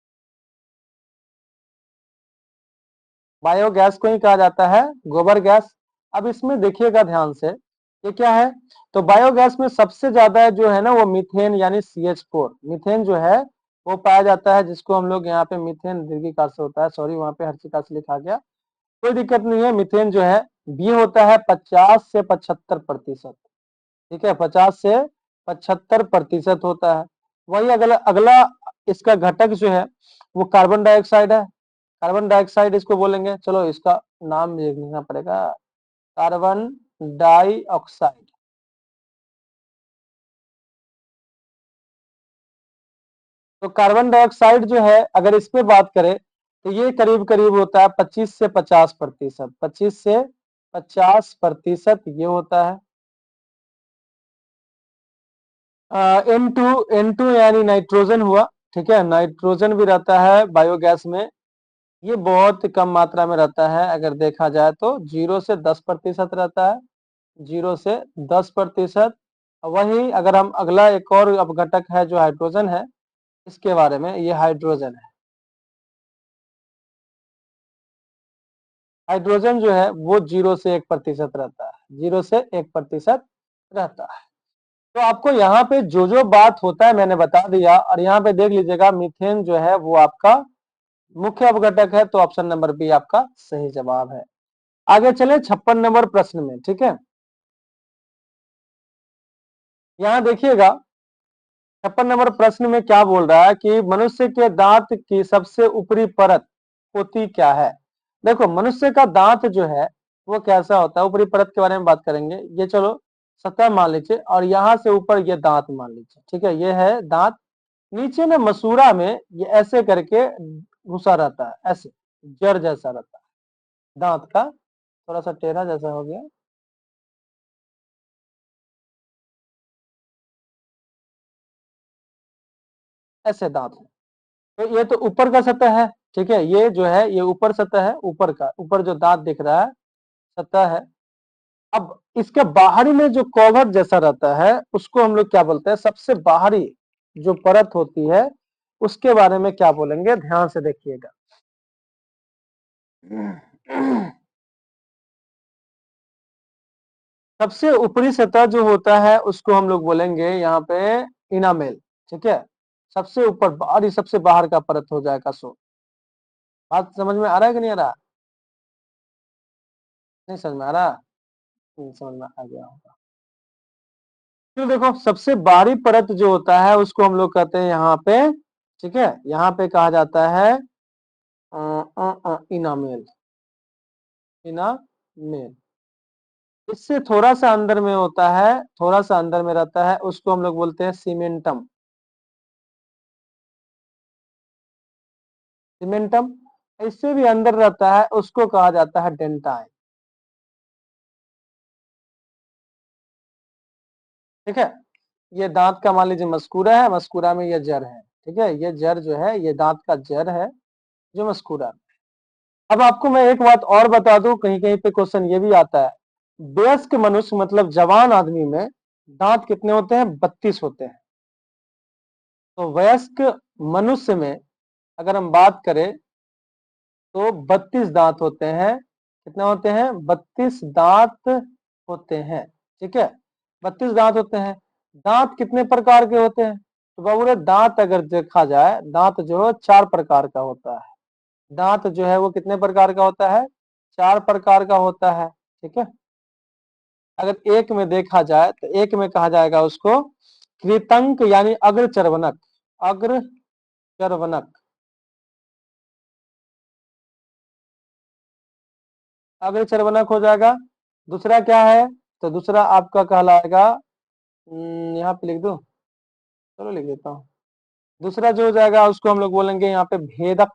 बायोगैस को ही कहा जाता है गोबर गैस। अब इसमें देखिएगा ध्यान से, ये क्या है, तो बायोगैस में सबसे ज्यादा जो है ना वो मीथेन यानी CH4 मीथेन जो है वो पाया जाता है, जिसको हम लोग यहाँ पे मीथेन दीर्घिकार से होता है, सॉरी वहां पे हर्षिका से लिखा गया, कोई दिक्कत नहीं है। मीथेन जो है बी होता है 50 से 75%, ठीक है, 50 से 75% होता है। वही अगला अगला इसका घटक जो है वो कार्बन डाइऑक्साइड है, कार्बन डाइऑक्साइड इसको बोलेंगे, चलो इसका नाम भी लिखना पड़ेगा, कार्बन डाइऑक्साइड। तो कार्बन डाइऑक्साइड जो है अगर इस पे बात करें तो ये करीब करीब होता है 25 से 50%, 25 से 50% ये होता है। N2 यानी नाइट्रोजन हुआ, ठीक है, नाइट्रोजन भी रहता है बायोगैस में, ये बहुत कम मात्रा में रहता है, अगर देखा जाए तो 0 से 10% रहता है, 0 से 10%। वही अगर हम अगला एक और अपघटक है जो हाइड्रोजन है, इसके बारे में, ये हाइड्रोजन है, हाइड्रोजन जो है वो 0 से 1% रहता है, 0 से 1% रहता है। तो आपको यहाँ पे जो जो बात होता है मैंने बता दिया, और यहाँ पे देख लीजिएगा मीथेन जो है वो आपका मुख्य अपघटक है, तो ऑप्शन नंबर बी आपका सही जवाब है। आगे चले 56 नंबर प्रश्न में, ठीक है। यहाँ देखिएगा 56 नंबर प्रश्न में क्या बोल रहा है कि मनुष्य के दांत की सबसे ऊपरी परत होती क्या है। देखो, मनुष्य का दांत जो है वो कैसा होता है, ऊपरी परत के बारे में बात करेंगे। ये चलो सतह मान लीजिए, और यहाँ से ऊपर ये दांत मान लीजिए, ठीक है, ये है दांत। नीचे में मसूड़ा में ये ऐसे करके घुसा रहता है, ऐसे जड़ जैसा रहता है दांत का, थोड़ा सा टेढ़ा जैसा हो गया, ऐसे दांत है। तो ये तो ऊपर का सतह है, ठीक है, ये जो है ये ऊपर सतह है, ऊपर का, ऊपर जो दांत दिख रहा है सतह है। अब इसके बाहरी में जो कवर जैसा रहता है उसको हम लोग क्या बोलते हैं, सबसे बाहरी जो परत होती है उसके बारे में क्या बोलेंगे, ध्यान से देखिएगा। सबसे ऊपरी सतह जो होता है उसको हम लोग बोलेंगे यहाँ पे इनामेल, ठीक है, सबसे ऊपर बाहरी, सबसे बाहर का परत हो जाएगा। सो बात समझ में आ रहा है कि नहीं आ रहा, नहीं समझ में आ रहा, नहीं समझ में आ गया होगा। तो देखो, सबसे बाहरी परत जो होता है उसको हम लोग कहते हैं यहाँ पे, ठीक है, यहाँ पे कहा जाता है इनामेल, इनामेल। इससे थोड़ा सा अंदर में होता है, थोड़ा सा अंदर में रहता है, उसको हम लोग बोलते हैं सीमेंटम, सीमेंटम। इससे भी अंदर रहता है, उसको कहा जाता है डेंटाइन, ठीक है। ये दांत का मान लीजिए मस्कुरा है, मस्कुरा में ये जड़ है, ठीक है, ये जड़ जो है ये दांत का जड़ है जो मस्कुरा। अब आपको मैं एक बात और बता दूं, कहीं कहीं पे क्वेश्चन ये भी आता है, वयस्क मनुष्य मतलब जवान आदमी में दांत कितने होते हैं, 32 होते हैं। तो वयस्क मनुष्य में अगर हम बात करें तो 32 दांत होते हैं। कितने होते हैं, 32 दांत होते हैं, ठीक है, 32 दांत होते हैं। दांत कितने प्रकार के होते हैं, तो बाबू रे दांत अगर देखा जाए, दांत जो है 4 प्रकार का होता है। दांत जो है वो कितने प्रकार का होता है, 4 प्रकार का होता है, ठीक है। अगर एक में देखा जाए तो एक में कहा जाएगा उसको कृतंक यानी अग्रचर्वनक, अग्रचर्वनक, अग्रचर्वनक हो जाएगा। दूसरा क्या है, तो दूसरा आपका कहलाएगा, यहाँ पे लिख दो, चलो लिख देता हूँ। दूसरा जो हो जाएगा उसको हम लोग बोलेंगे यहाँ पे भेदक।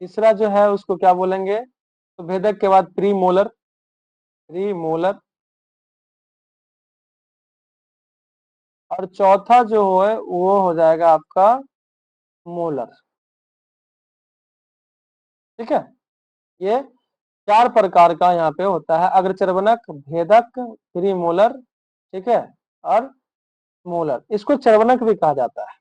तीसरा जो है उसको क्या बोलेंगे, तो भेदक के बाद प्रीमोलर, प्रीमोलर। और चौथा जो है वो हो जाएगा आपका मोलर, ठीक है। ये 4 प्रकार का यहाँ पे होता है, अग्रचर्वनक, भेदक, प्रीमोलर, ठीक है, और मोलर। इसको चर्वनक भी कहा जाता है।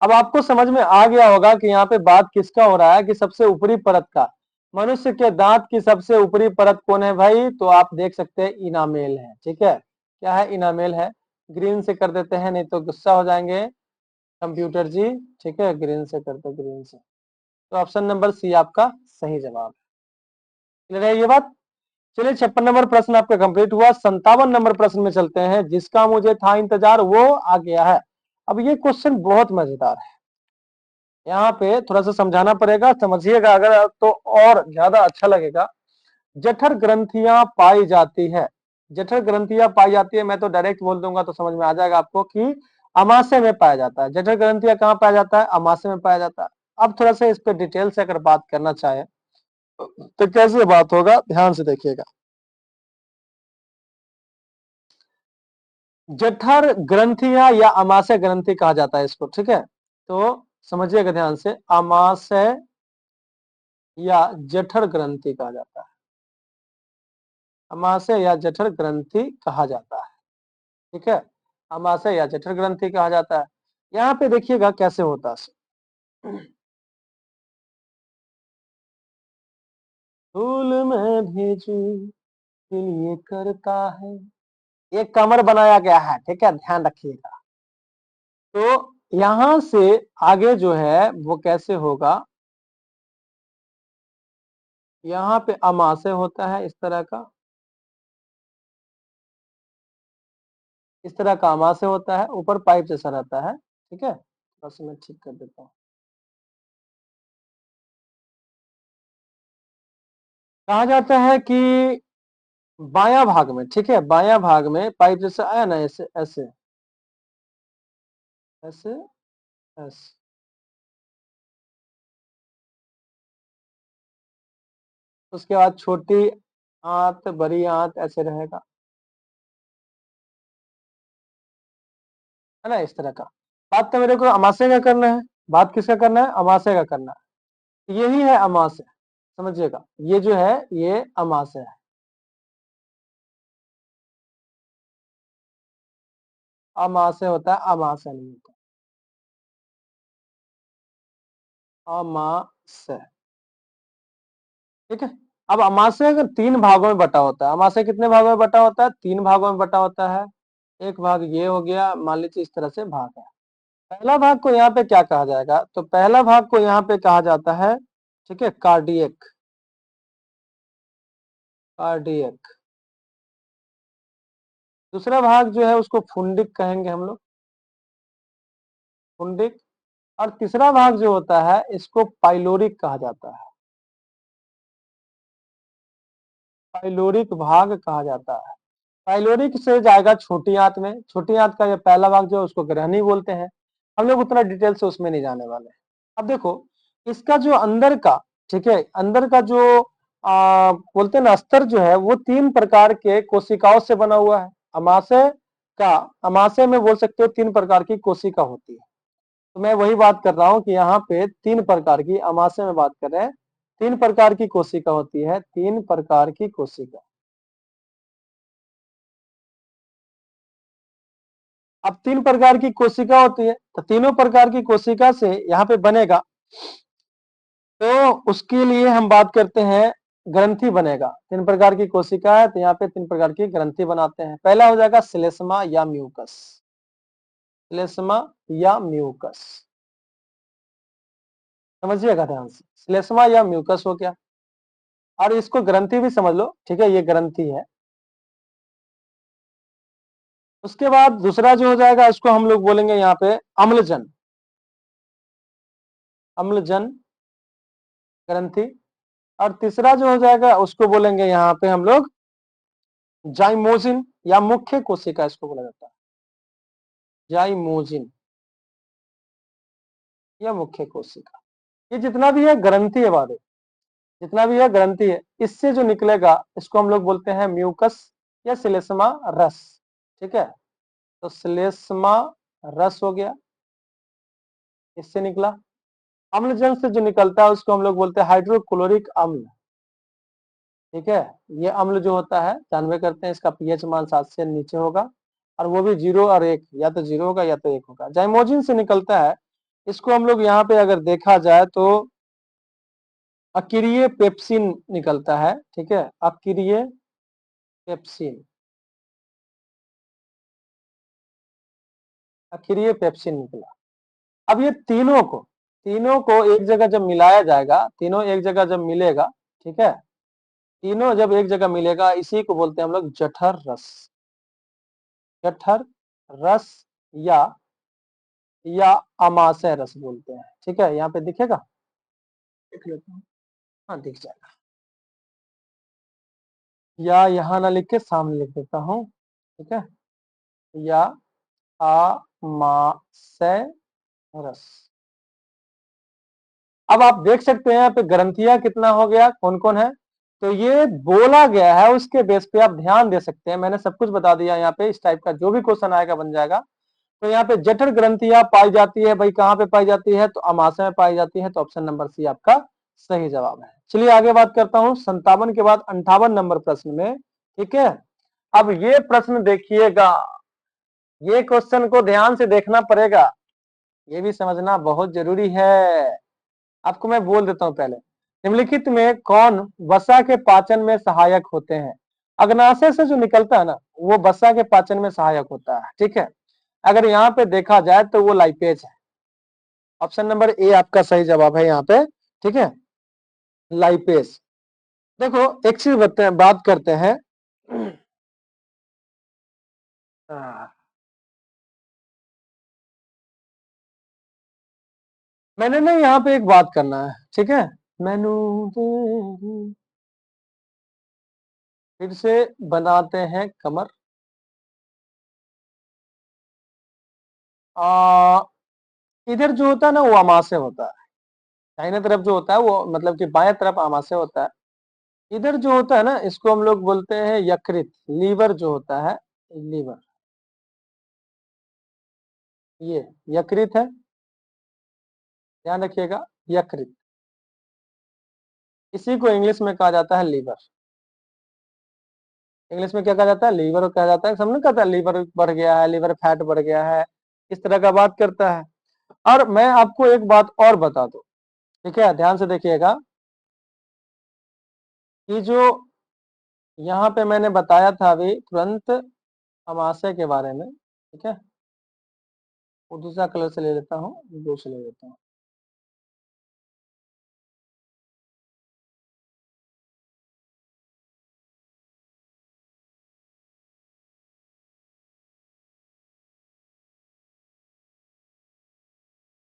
अब आपको समझ में आ गया होगा कि यहाँ पे बात किसका हो रहा है, कि सबसे ऊपरी परत का। मनुष्य के दांत की सबसे ऊपरी परत कौन है भाई, तो आप देख सकते हैं इनामेल है, ठीक है। क्या है, इनामेल है। ग्रीन से कर देते हैं, नहीं तो गुस्सा हो जाएंगे कंप्यूटर जी, ठीक है। ग्रीन से करते, ग्रीन से। तो ऑप्शन नंबर सी आपका सही जवाब है। क्लियर है ये बात। चलिए 56 नंबर प्रश्न आपका कंप्लीट हुआ। 57 नंबर प्रश्न में चलते हैं, जिसका मुझे था इंतजार वो आ गया है। अब ये क्वेश्चन बहुत मजेदार है, यहाँ पे थोड़ा सा समझाना पड़ेगा, समझिएगा अगर तो और ज्यादा अच्छा लगेगा। जठर ग्रंथियां पाई जाती है, जठर ग्रंथियां पाई जाती है, मैं तो डायरेक्ट बोल दूंगा तो समझ में आ जाएगा आपको कि अमाशय में पाया जाता है। जठर ग्रंथियां कहाँ पाया जाता है, अमाशय में पाया जाता है। अब थोड़ा सा इस पर डिटेल से अगर बात करना चाहे तो कैसे बात होगा, ध्यान से देखिएगा। जठर ग्रंथियां या अमाशय ग्रंथि कहा जाता है इसको, ठीक है। तो समझिएगा ध्यान से, अमाशय या जठर ग्रंथि कहा जाता है, अमाशय या जठर ग्रंथि कहा जाता है, ठीक है। अमाशय या जठर ग्रंथि कहा जाता है। यहाँ पे देखिएगा कैसे होता है। फूल में भेजू दिल ये करता है, एक कमर बनाया गया है, ठीक है, ध्यान रखिएगा। तो यहां से आगे जो है वो कैसे होगा, यहाँ पे अमाशय होता है इस तरह का, इस तरह का अमाशय होता है, ऊपर पाइप जैसा रहता है, ठीक है। बस मैं ठीक कर देता हूँ। कहा जाता है कि बायां भाग में, ठीक है, बायां भाग में पाइप जैसा आया ना, ऐसे ऐसे ऐसे ऐसे, उसके बाद छोटी आंत बड़ी आंत ऐसे रहेगा, है ना, इस तरह का। बात तो मेरे को अमाशय का करना है, बात किसका करना है, अमाशय का करना है। यही है अमाशय, समझिएगा, ये जो है ये अमाशय है। अमाशय होता है, अमाशय नहीं होता, अमाशय, ठीक है। अब अमाशय अगर 3 भागों में बटा होता है, अमाशय कितने भागों में बटा होता है, 3 भागों में बटा होता है। एक भाग ये हो गया, मान लीजिए इस तरह से भाग है। पहला भाग को यहाँ पे क्या कहा जाएगा, तो पहला भाग को यहाँ पे कहा जाता है, ठीक है, कार्डियक, कार्डियक। दूसरा भाग जो है उसको फुंडिक कहेंगे हम लोग, फुंडिक। और तीसरा भाग जो होता है इसको पाइलोरिक कहा जाता है, पाइलोरिक भाग कहा जाता है। पाइलोरिक से जाएगा छोटी आंत में, छोटी आंत का ये पहला भाग जो है उसको ग्रहणी बोलते हैं। हम लोग उतना डिटेल से उसमें नहीं जाने वाले। अब देखो इसका जो अंदर का, ठीक है, अंदर का जो बोलते हैं ना अस्तर जो है वो 3 प्रकार के कोशिकाओं से बना हुआ है। अमाशय का, अमाशय में बोल सकते हो 3 प्रकार की कोशिका होती है। तो मैं वही बात कर रहा हूँ कि यहाँ पे 3 प्रकार की, अमाशय में बात कर रहे हैं, 3 प्रकार की कोशिका होती है, 3 प्रकार की कोशिका। अब 3 प्रकार की कोशिका होती है, तो तीनों प्रकार की कोशिका से यहाँ पे बनेगा, तो उसके लिए हम बात करते हैं ग्रंथि बनेगा। 3 प्रकार की कोशिका है तो यहाँ पे 3 प्रकार की ग्रंथि बनाते हैं। पहला हो जाएगा श्लेष्मा या म्यूकस, श्लेष्मा या म्यूकस। समझिएगा ध्यान से, श्लेष्मा या म्यूकस हो गया, और इसको ग्रंथि भी समझ लो, ठीक है, ये ग्रंथि है। उसके बाद दूसरा जो हो जाएगा, इसको हम लोग बोलेंगे यहाँ पे अम्लजन, अम्लजन ग्रंथि। और तीसरा जो हो जाएगा, उसको बोलेंगे यहाँ पे हम लोग जाइमोजिन या मुख्य कोशिका, इसको बोला जाता है जाइमोजिन या मुख्य कोशिका। ये जितना भी है ग्रंथि है, बारे जितना भी है ग्रंथि है, इससे जो निकलेगा इसको हम लोग बोलते हैं म्यूकस या श्लेष्मा रस, ठीक है। तो श्लेष्मा रस हो गया, इससे निकला। अम्लजन से जो निकलता है उसको हम लोग बोलते हैं हाइड्रोक्लोरिक अम्ल, ठीक है। ये अम्ल जो होता है, जानवे करते हैं, इसका पीएच मान 7 से नीचे होगा, और वो भी 0 और 1, या तो 0 होगा या तो 1 होगा। जाइमोजिन से निकलता है, इसको हम लोग यहाँ पे अगर देखा जाए तो अक्रिय पेप्सिन निकलता है, ठीक है, अक्रिय पेप्सिन, अक्रिय पेप्सिन निकला। अब ये तीनों को एक जगह जब मिलाया जाएगा, तीनों एक जगह जब मिलेगा, ठीक है, तीनों जब एक जगह मिलेगा, इसी को बोलते हैं हम लोग जठर रस, जठर रस या अमाशय रस बोलते हैं, ठीक है। यहाँ पे दिखेगा, देख लेता हूँ, हाँ दिख जाएगा, या यहाँ ना लिख के सामने लिख देता हूँ, ठीक है, या अमाशय रस। अब आप देख सकते हैं यहाँ पे ग्रंथियां कितना हो गया, कौन कौन है, तो ये बोला गया है, उसके बेस पे आप ध्यान दे सकते हैं, मैंने सब कुछ बता दिया यहाँ पे। इस टाइप का जो भी क्वेश्चन आएगा बन जाएगा। तो यहाँ पे जठर ग्रंथियां पाई जाती है भाई, कहाँ पे पाई जाती है, तो अमाशय में पाई जाती है, तो ऑप्शन नंबर सी आपका सही जवाब है। चलिए आगे बात करता हूँ 57 के बाद 58 नंबर प्रश्न में, ठीक है। अब ये प्रश्न देखिएगा, ये क्वेश्चन को ध्यान से देखना पड़ेगा, ये भी समझना बहुत जरूरी है। आपको मैं बोल देता हूं पहले, निम्नलिखित में कौन वसा के पाचन में सहायक होते हैं। अग्नाशय से जो निकलता है ना, वो वसा के पाचन में सहायक होता है, ठीक है। अगर यहाँ पे देखा जाए तो वो लाइपेज है, ऑप्शन नंबर ए आपका सही जवाब है यहाँ पे, ठीक है, लाइपेज। देखो एक चीज बात करते हैं, मैंने ना यहाँ पे एक बात करना है, ठीक है। मैनू फिर से बनाते हैं कमर। इधर जो होता है ना वो अमाशय होता है, दाहिने तरफ जो होता है वो मतलब कि बाएं तरफ अमाशय होता है। इधर जो होता है ना, इसको हम लोग बोलते हैं यकृत, लीवर जो होता है, लीवर, ये यकृत है, ध्यान रखिएगा, यकृत। इसी को इंग्लिश में कहा जाता है लीवर। इंग्लिश में क्या कहा जाता है, लीवर कहा जाता है। समझ कहता है लीवर बढ़ गया है, लीवर फैट बढ़ गया है, इस तरह का बात करता है। और मैं आपको एक बात और बता दूं, ठीक है, ध्यान से देखिएगा, कि जो यहाँ पे मैंने बताया था अभी तुरंत अमाशय के बारे में, ठीक है, वो दूसरा कलर से ले लेता हूँ, ब्लू से ले लेता हूँ।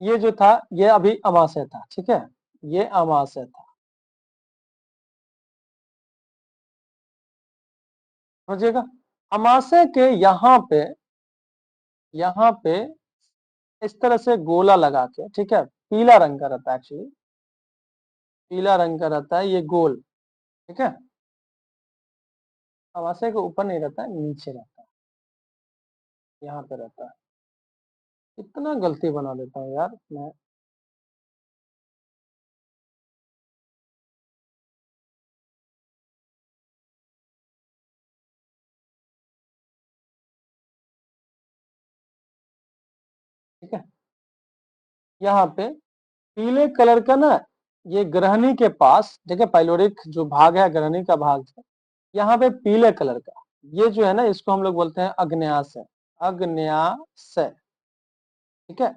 ये जो था, ये अभी अमाशय था, ठीक है, ये अमाशय था, समझिएगा। अमाशय के यहाँ पे इस तरह से गोला लगा के, ठीक है, पीला रंग का रहता है, एक्चुअली पीला रंग का रहता है ये गोल, ठीक है। अमाशय के ऊपर नहीं रहता है, नीचे रहता है, यहाँ पे रहता है। इतना गलती बना देता हूँ यार मैं। ठीक है, यहाँ पे पीले कलर का ना, ये ग्रहणी के पास, देखिए पाइलोरिक जो भाग है, ग्रहणी का भाग है, यहाँ पे पीले कलर का, ये जो है ना, इसको हम लोग बोलते हैं अग्न्याशय, अग्न्याशय, ठीक है।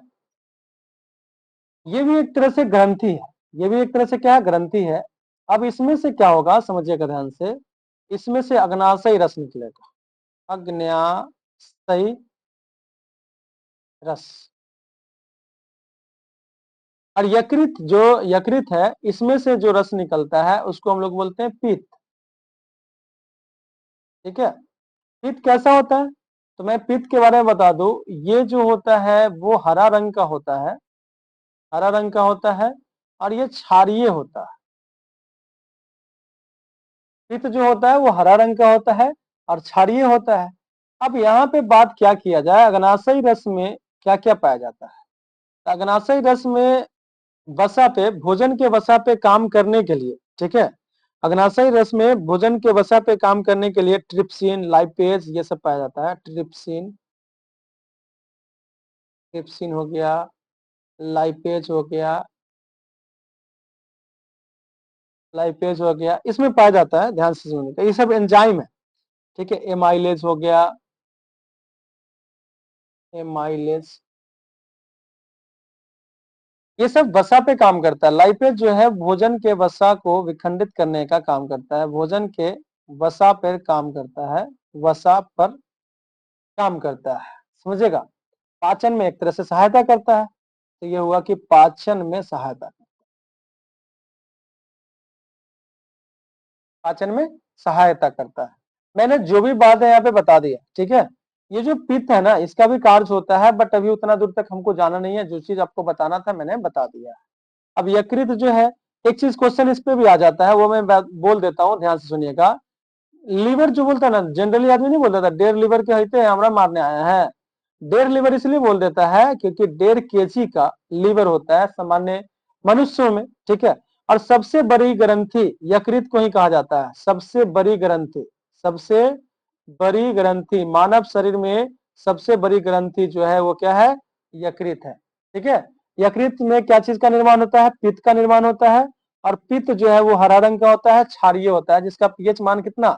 ये भी एक तरह से ग्रंथि है, ये भी एक तरह से क्या है, ग्रंथि है। अब इसमें से क्या होगा समझिएगा ध्यान से, इसमें से अग्नाशयी रस निकलेगा, अग्न्याशयी रस। और यकृत, जो यकृत है इसमें से जो रस निकलता है उसको हम लोग बोलते हैं पित्त। ठीक है, पित्त कैसा होता है, तो मैं पित्त के बारे में बता दूं, ये जो होता है वो हरा रंग का होता है, हरा रंग का होता है, और ये क्षारीय होता है। पित्त जो होता है वो हरा रंग का होता है और क्षारीय होता है। अब यहाँ पे बात क्या किया जाए, अग्नाशयी रस में क्या क्या पाया जाता है। तो अग्नाशयी रस में वसा पे, भोजन के वसा पे काम करने के लिए, ठीक है, अग्नाशयी रस में भोजन के वसा पे काम करने के लिए ट्रिप्सिन, लाइपेज ये सब पाया जाता है। ट्रिप्सिन, ट्रिप्सिन हो गया, लाइपेज हो गया, लाइपेज हो गया, इसमें पाया जाता है, ध्यान से सुनिएगा, ये सब एंजाइम है। ठीक है, एमाइलेज हो गया, एमाइलेज, ये सब वसा पे काम करता है। लाइपेज जो है भोजन के वसा को विखंडित करने का काम करता है, भोजन के वसा पर काम करता है, वसा पर काम करता है, समझेगा। पाचन में एक तरह से सहायता करता है, तो ये हुआ कि पाचन में सहायता, पाचन में सहायता करता है। मैंने जो भी बात है यहाँ पे बता दिया, ठीक है। ये जो पित्त है ना, इसका भी कार्य होता है, बट अभी उतना दूर तक हमको जाना नहीं है, जो चीज आपको बताना था मैंने बता दिया है। अब यकृत जो है, एक चीज क्वेश्चन इस पे भी आ जाता है, वो मैं बोल देता हूँ, ध्यान से सुनिएगा। लीवर जो बोलता है ना, जनरली आदमी नहीं बोल देता डेढ़ लीवर के हईते हमरा मारने आया है। डेढ़ लीवर इसलिए बोल देता है क्योंकि 1.5 kg का लीवर होता है सामान्य मनुष्यों में, ठीक है। और सबसे बड़ी ग्रंथि यकृत को ही कहा जाता है, सबसे बड़ी ग्रंथि, सबसे बड़ी ग्रंथि मानव शरीर में सबसे बड़ी ग्रंथि जो है वो क्या है, यकृत है। ठीक है, यकृत में क्या चीज का निर्माण होता है, पित्त का निर्माण होता है। और पित्त जो है वो हरा रंग का होता है, क्षारीय होता है, जिसका पीएच मान कितना,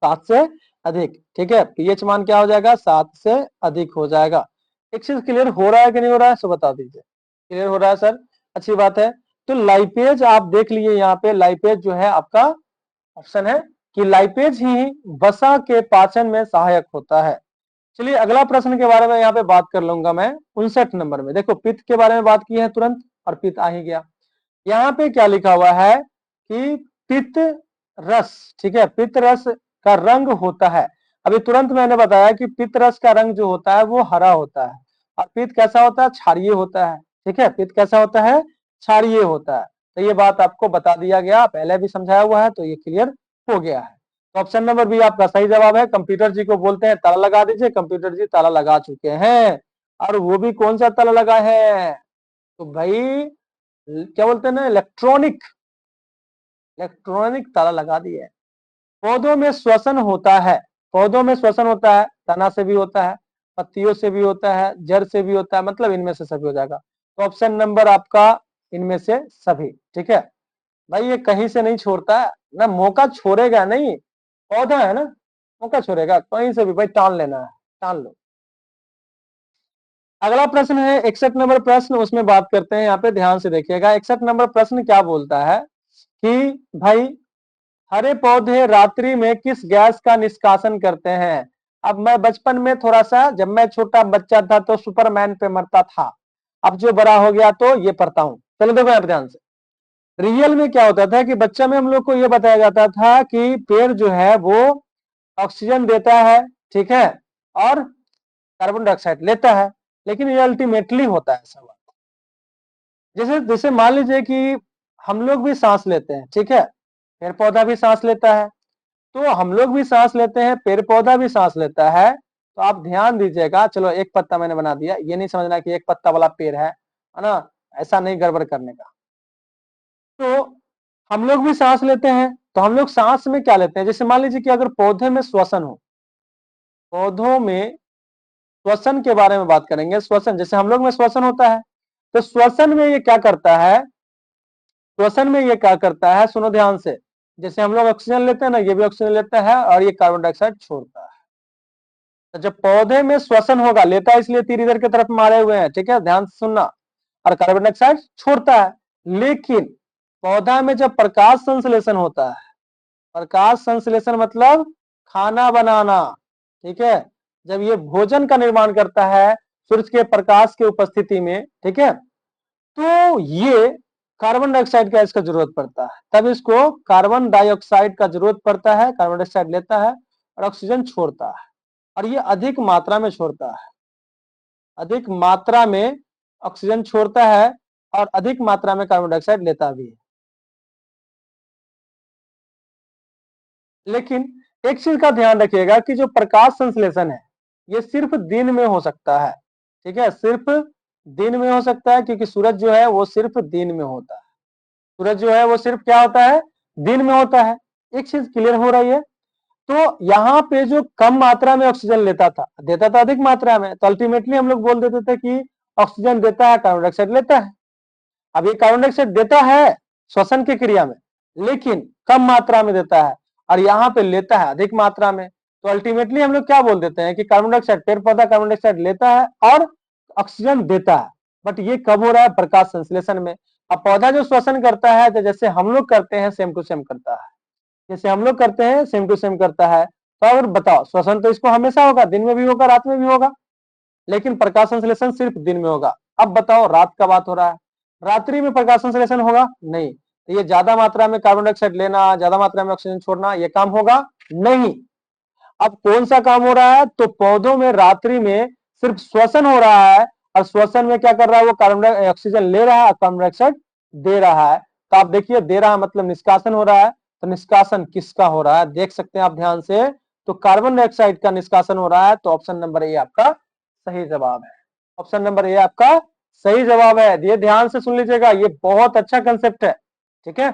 7 से अधिक। ठीक है, पीएच मान क्या हो जाएगा, 7 से अधिक हो जाएगा। एक चीज क्लियर हो रहा है कि नहीं हो रहा है, सो बता दीजिए। क्लियर हो रहा है सर, अच्छी बात है। तो लाइपेज आप देख लीजिए, यहाँ पे लाइपेज जो है आपका ऑप्शन है कि लाइपेज ही वसा के पाचन में सहायक होता है। चलिए अगला प्रश्न के बारे में यहाँ पे बात कर लूंगा मैं, 59 नंबर में। देखो पित्त के बारे में बात की है तुरंत, और पित्त आ ही गया। यहाँ पे क्या लिखा हुआ है कि पित्त रस, ठीक है, पित्त रस का रंग होता है। अभी तुरंत मैंने बताया कि पित्त रस का रंग जो होता है वो हरा होता है, और पित्त कैसा होता है, क्षारीय होता है। ठीक है, पित्त कैसा होता है, क्षारीय होता है। तो ये बात आपको बता दिया गया, पहले भी समझाया हुआ है, तो ये क्लियर हो गया है। तो ऑप्शन नंबर बी आपका सही जवाब है। कंप्यूटर जी को बोलते हैं ताला लगा दीजिए, कंप्यूटर जी ताला लगा चुके हैं, और वो भी कौन सा ताला लगा है, तो भाई क्या बोलते हैं ना, इलेक्ट्रॉनिक, इलेक्ट्रॉनिक ताला लगा दिया है। पौधों में श्वसन होता है, पौधों में श्वसन होता है, तना से भी होता है, पत्तियों से भी होता है, जड़ से भी होता है, मतलब इनमें से सभी हो जाएगा। तो ऑप्शन नंबर आपका इनमें से सभी, ठीक है। भाई ये कहीं से नहीं छोड़ता है ना, मौका छोड़ेगा नहीं, पौधा है ना, मौका छोड़ेगा कहीं से भी, भाई टाल लेना है, टाल लो। अगला प्रश्न है 61 नंबर प्रश्न, उसमें बात करते हैं, यहाँ पे ध्यान से देखिएगा। 61 नंबर प्रश्न क्या बोलता है कि भाई हरे पौधे रात्रि में किस गैस का निष्कासन करते हैं। अब मैं बचपन में थोड़ा सा, जब मैं छोटा बच्चा था तो सुपरमैन पे मरता था, अब जो बड़ा हो गया तो ये पढ़ता हूं। चलो देखो यहाँ ध्यान से, रियल में क्या होता था कि बच्चा में हम लोग को ये बताया जाता था कि पेड़ जो है वो ऑक्सीजन देता है, ठीक है, और कार्बन डाइऑक्साइड लेता है। लेकिन ये अल्टीमेटली होता है ऐसा बात, जैसे जैसे मान लीजिए कि हम लोग भी सांस लेते हैं, ठीक है, पेड़ पौधा भी सांस लेता है, तो हम लोग भी सांस लेते हैं, पेड़ पौधा भी सांस लेता है। तो आप ध्यान दीजिएगा, चलो एक पत्ता मैंने बना दिया, ये नहीं समझना कि एक पत्ता वाला पेड़ है ना, ऐसा नहीं गड़बड़ करने का। तो हम लोग भी सांस लेते हैं, तो हम लोग सांस में क्या लेते हैं, जैसे मान लीजिए कि अगर पौधे में श्वसन हो, पौधों में श्वसन के बारे में बात करेंगे। श्वसन, जैसे हम लोग में श्वसन होता है, तो श्वसन में ये क्या करता है, श्वसन में ये क्या करता है, सुनो ध्यान से। जैसे हम लोग ऑक्सीजन लेते हैं ना, ये भी ऑक्सीजन लेता है और ये कार्बन डाइऑक्साइड छोड़ता है। तो जब पौधे में श्वसन होगा, लेता है इसलिए तीर इधर की तरफ मारे हुए हैं, ठीक है, ध्यान से सुनना। और कार्बन डाइऑक्साइड छोड़ता है। लेकिन पौधा में जब प्रकाश संश्लेषण होता है, प्रकाश संश्लेषण मतलब खाना बनाना, ठीक है, जब ये भोजन का निर्माण करता है सूरज के प्रकाश के उपस्थिति में, ठीक है, तो ये कार्बन डाइऑक्साइड का इसका जरूरत पड़ता है, तब इसको कार्बन डाइऑक्साइड का जरूरत पड़ता है, कार्बन डाइऑक्साइड लेता है और ऑक्सीजन छोड़ता है, और ये अधिक मात्रा में छोड़ता है, अधिक मात्रा में ऑक्सीजन छोड़ता है और अधिक मात्रा में कार्बन डाइऑक्साइड लेता भी है। लेकिन एक चीज का ध्यान रखिएगा कि जो प्रकाश संश्लेषण है ये सिर्फ दिन में हो सकता है, ठीक है, सिर्फ दिन में हो सकता है, क्योंकि सूरज जो है वो सिर्फ दिन में होता है, सूरज जो है वो सिर्फ क्या होता है, दिन में होता है। एक चीज क्लियर हो रही है। तो यहाँ पे जो कम मात्रा में ऑक्सीजन लेता था, देता था अधिक मात्रा में, तो अल्टीमेटली हम लोग बोल देते थे कि ऑक्सीजन देता है, कार्बन डाइऑक्साइड लेता है। अब ये कार्बन डाइऑक्साइड देता है श्वसन की क्रिया में, लेकिन कम मात्रा में देता है, और यहाँ पे लेता है अधिक मात्रा में, तो अल्टीमेटली हम लोग क्या बोल देते हैं कि कार्बन डाइऑक्साइड, पेड़ पौधा कार्बन डाइऑक्साइड लेता है और ऑक्सीजन देता है। बट ये कब हो रहा है, प्रकाश संश्लेषण में। अब पौधा जो श्वसन करता है, तो जैसे हम लोग करते हैं सेम टू सेम करता है, जैसे हम लोग करते हैं सेम टू सेम करता है। तो अगर बताओ, श्वसन तो इसको हमेशा होगा, दिन में भी होगा, रात में भी होगा, लेकिन प्रकाश संश्लेषण सिर्फ दिन में होगा। अब बताओ रात का बात हो रहा है, रात्रि में प्रकाश संश्लेषण होगा नहीं, तो ये ज्यादा मात्रा में कार्बन डाइऑक्साइड लेना, ज्यादा मात्रा में ऑक्सीजन छोड़ना, ये काम होगा नहीं। अब कौन सा काम हो रहा है, तो पौधों में रात्रि में सिर्फ श्वसन हो रहा है, और श्वसन में क्या कर रहा है, वो कार्बन ऑक्सीजन ले रहा है, कार्बन डाइऑक्साइड दे रहा है। तो आप देखिए, दे रहा है मतलब निष्कासन हो रहा है, तो निष्कासन किसका हो रहा है देख सकते हैं आप ध्यान से, तो कार्बन डाइऑक्साइड का निष्कासन हो रहा है। तो ऑप्शन नंबर ए आपका सही जवाब है, ऑप्शन नंबर ए आपका सही जवाब है। ये ध्यान से सुन लीजिएगा, ये बहुत अच्छा कंसेप्ट है, ठीक है।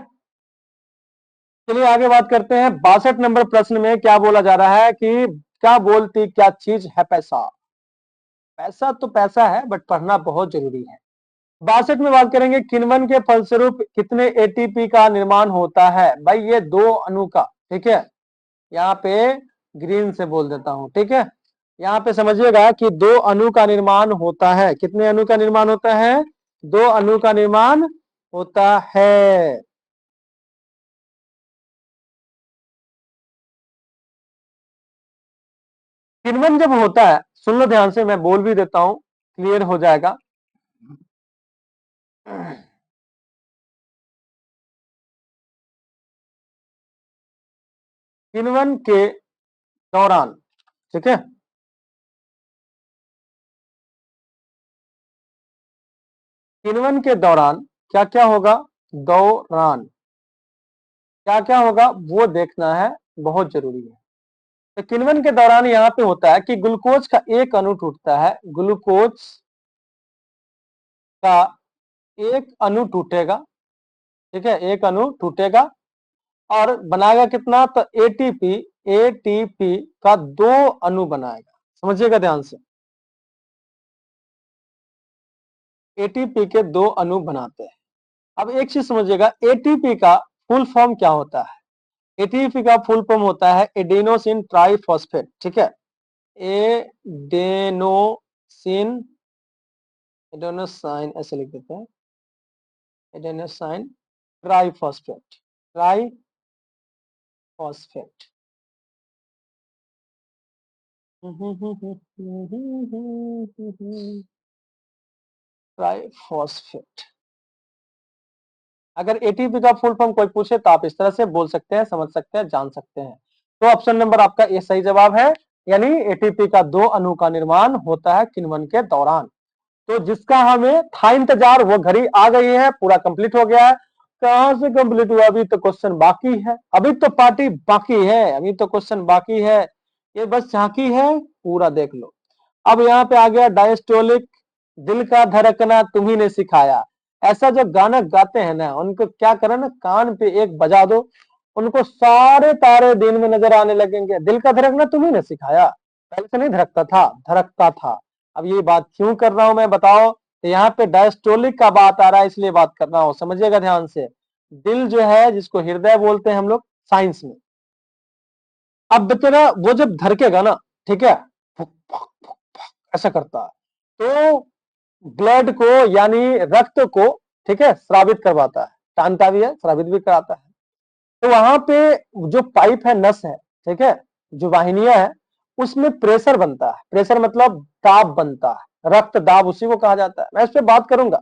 चलिए आगे बात करते हैं। 62 नंबर प्रश्न में क्या बोला जा रहा है कि क्या बोलती क्या चीज है पैसा। पैसा तो पैसा है, बट पढ़ना बहुत जरूरी है। 62 में बात करेंगे, किण्वन के फलस्वरूप कितने एटीपी का निर्माण होता है। भाई ये दो अणु का, ठीक है, यहाँ पे ग्रीन से बोल देता हूं, ठीक है। यहाँ पे समझिएगा कि दो अणु का निर्माण होता है। कितने अणु का निर्माण होता है, दो अणु का निर्माण होता है। किण्वन जब होता है, सुन लो ध्यान से, मैं बोल भी देता हूं, क्लियर हो जाएगा। किण्वन के दौरान, ठीक है, किण्वन के दौरान क्या क्या होगा, दौरान क्या क्या होगा वो देखना है, बहुत जरूरी है। तो किण्वन के दौरान यहाँ पे होता है कि ग्लूकोज का एक अणु टूटता है, ग्लूकोज का एक अणु टूटेगा, ठीक है, एक अणु टूटेगा और बनाएगा कितना, तो एटीपी, एटीपी का दो अणु बनाएगा। समझिएगा ध्यान से, एटीपी के दो अणु बनाते हैं। अब एक चीज समझिएगा, एटीपी का फुल फॉर्म क्या होता है। एटीपी का फुल फॉर्म होता है एडेनोसिन ट्राइफॉस्फेट, ठीक है, एडेनोसिन, एडेनोसाइन ऐसे लिख देते हैं, एडेनोसाइन ट्राइफॉस्फेट, ट्राइफॉस्फेट। ट्राइफॉस्फेट। अगर एटीपी का फुल फॉर्म कोई पूछे तो आप इस तरह से बोल सकते हैं, समझ सकते हैं, जान सकते हैं। तो ऑप्शन नंबर आपका ये सही जवाब है, यानी एटीपी का दो अणु का निर्माण होता है किण्वन के दौरान। तो जिसका हमें था इंतजार, वो घड़ी आ गई है, पूरा कंप्लीट हो गया है। कहां से कंप्लीट हुआ, अभी तो क्वेश्चन बाकी है, अभी तो पार्टी बाकी है, अभी तो क्वेश्चन बाकी है, ये बस झांकी है, पूरा देख लो। अब यहाँ पे आ गया डायस्टोलिक, दिल का धड़कना तुम्ही ने सिखाया। ऐसा जो गाना गाते हैं ना, उनको क्या करें ना, कान पे एक बजा दो, उनको सारे तारे दिन में नजर आने लगेंगे। दिल का धड़कना तुम्ही ने सिखाया, पहले से नहीं धड़कता था, धड़कता था। अब ये बात क्यों कर रहा हूं मैं, बताओ। तो यहाँ पे डायस्टोलिक का बात आ रहा है, इसलिए बात कर रहा हूं, समझिएगा ध्यान से। दिल जो है, जिसको हृदय बोलते हैं हम लोग साइंस में। अब बच्चा वो जब धड़केगा ना, ठीक है, फुक, फुक, फुक, फुक, ऐसा करता है, तो ब्लड को यानी रक्त को, ठीक है, स्रावित करवाता है, टानता भी है, स्रावित भी कराता है। तो वहां पे जो पाइप है, नस है, ठीक है, जो वाहिनियां है, उसमें प्रेशर बनता है। प्रेशर मतलब दाब बनता है, रक्त दाब उसी को कहा जाता है। मैं इस पे बात करूंगा,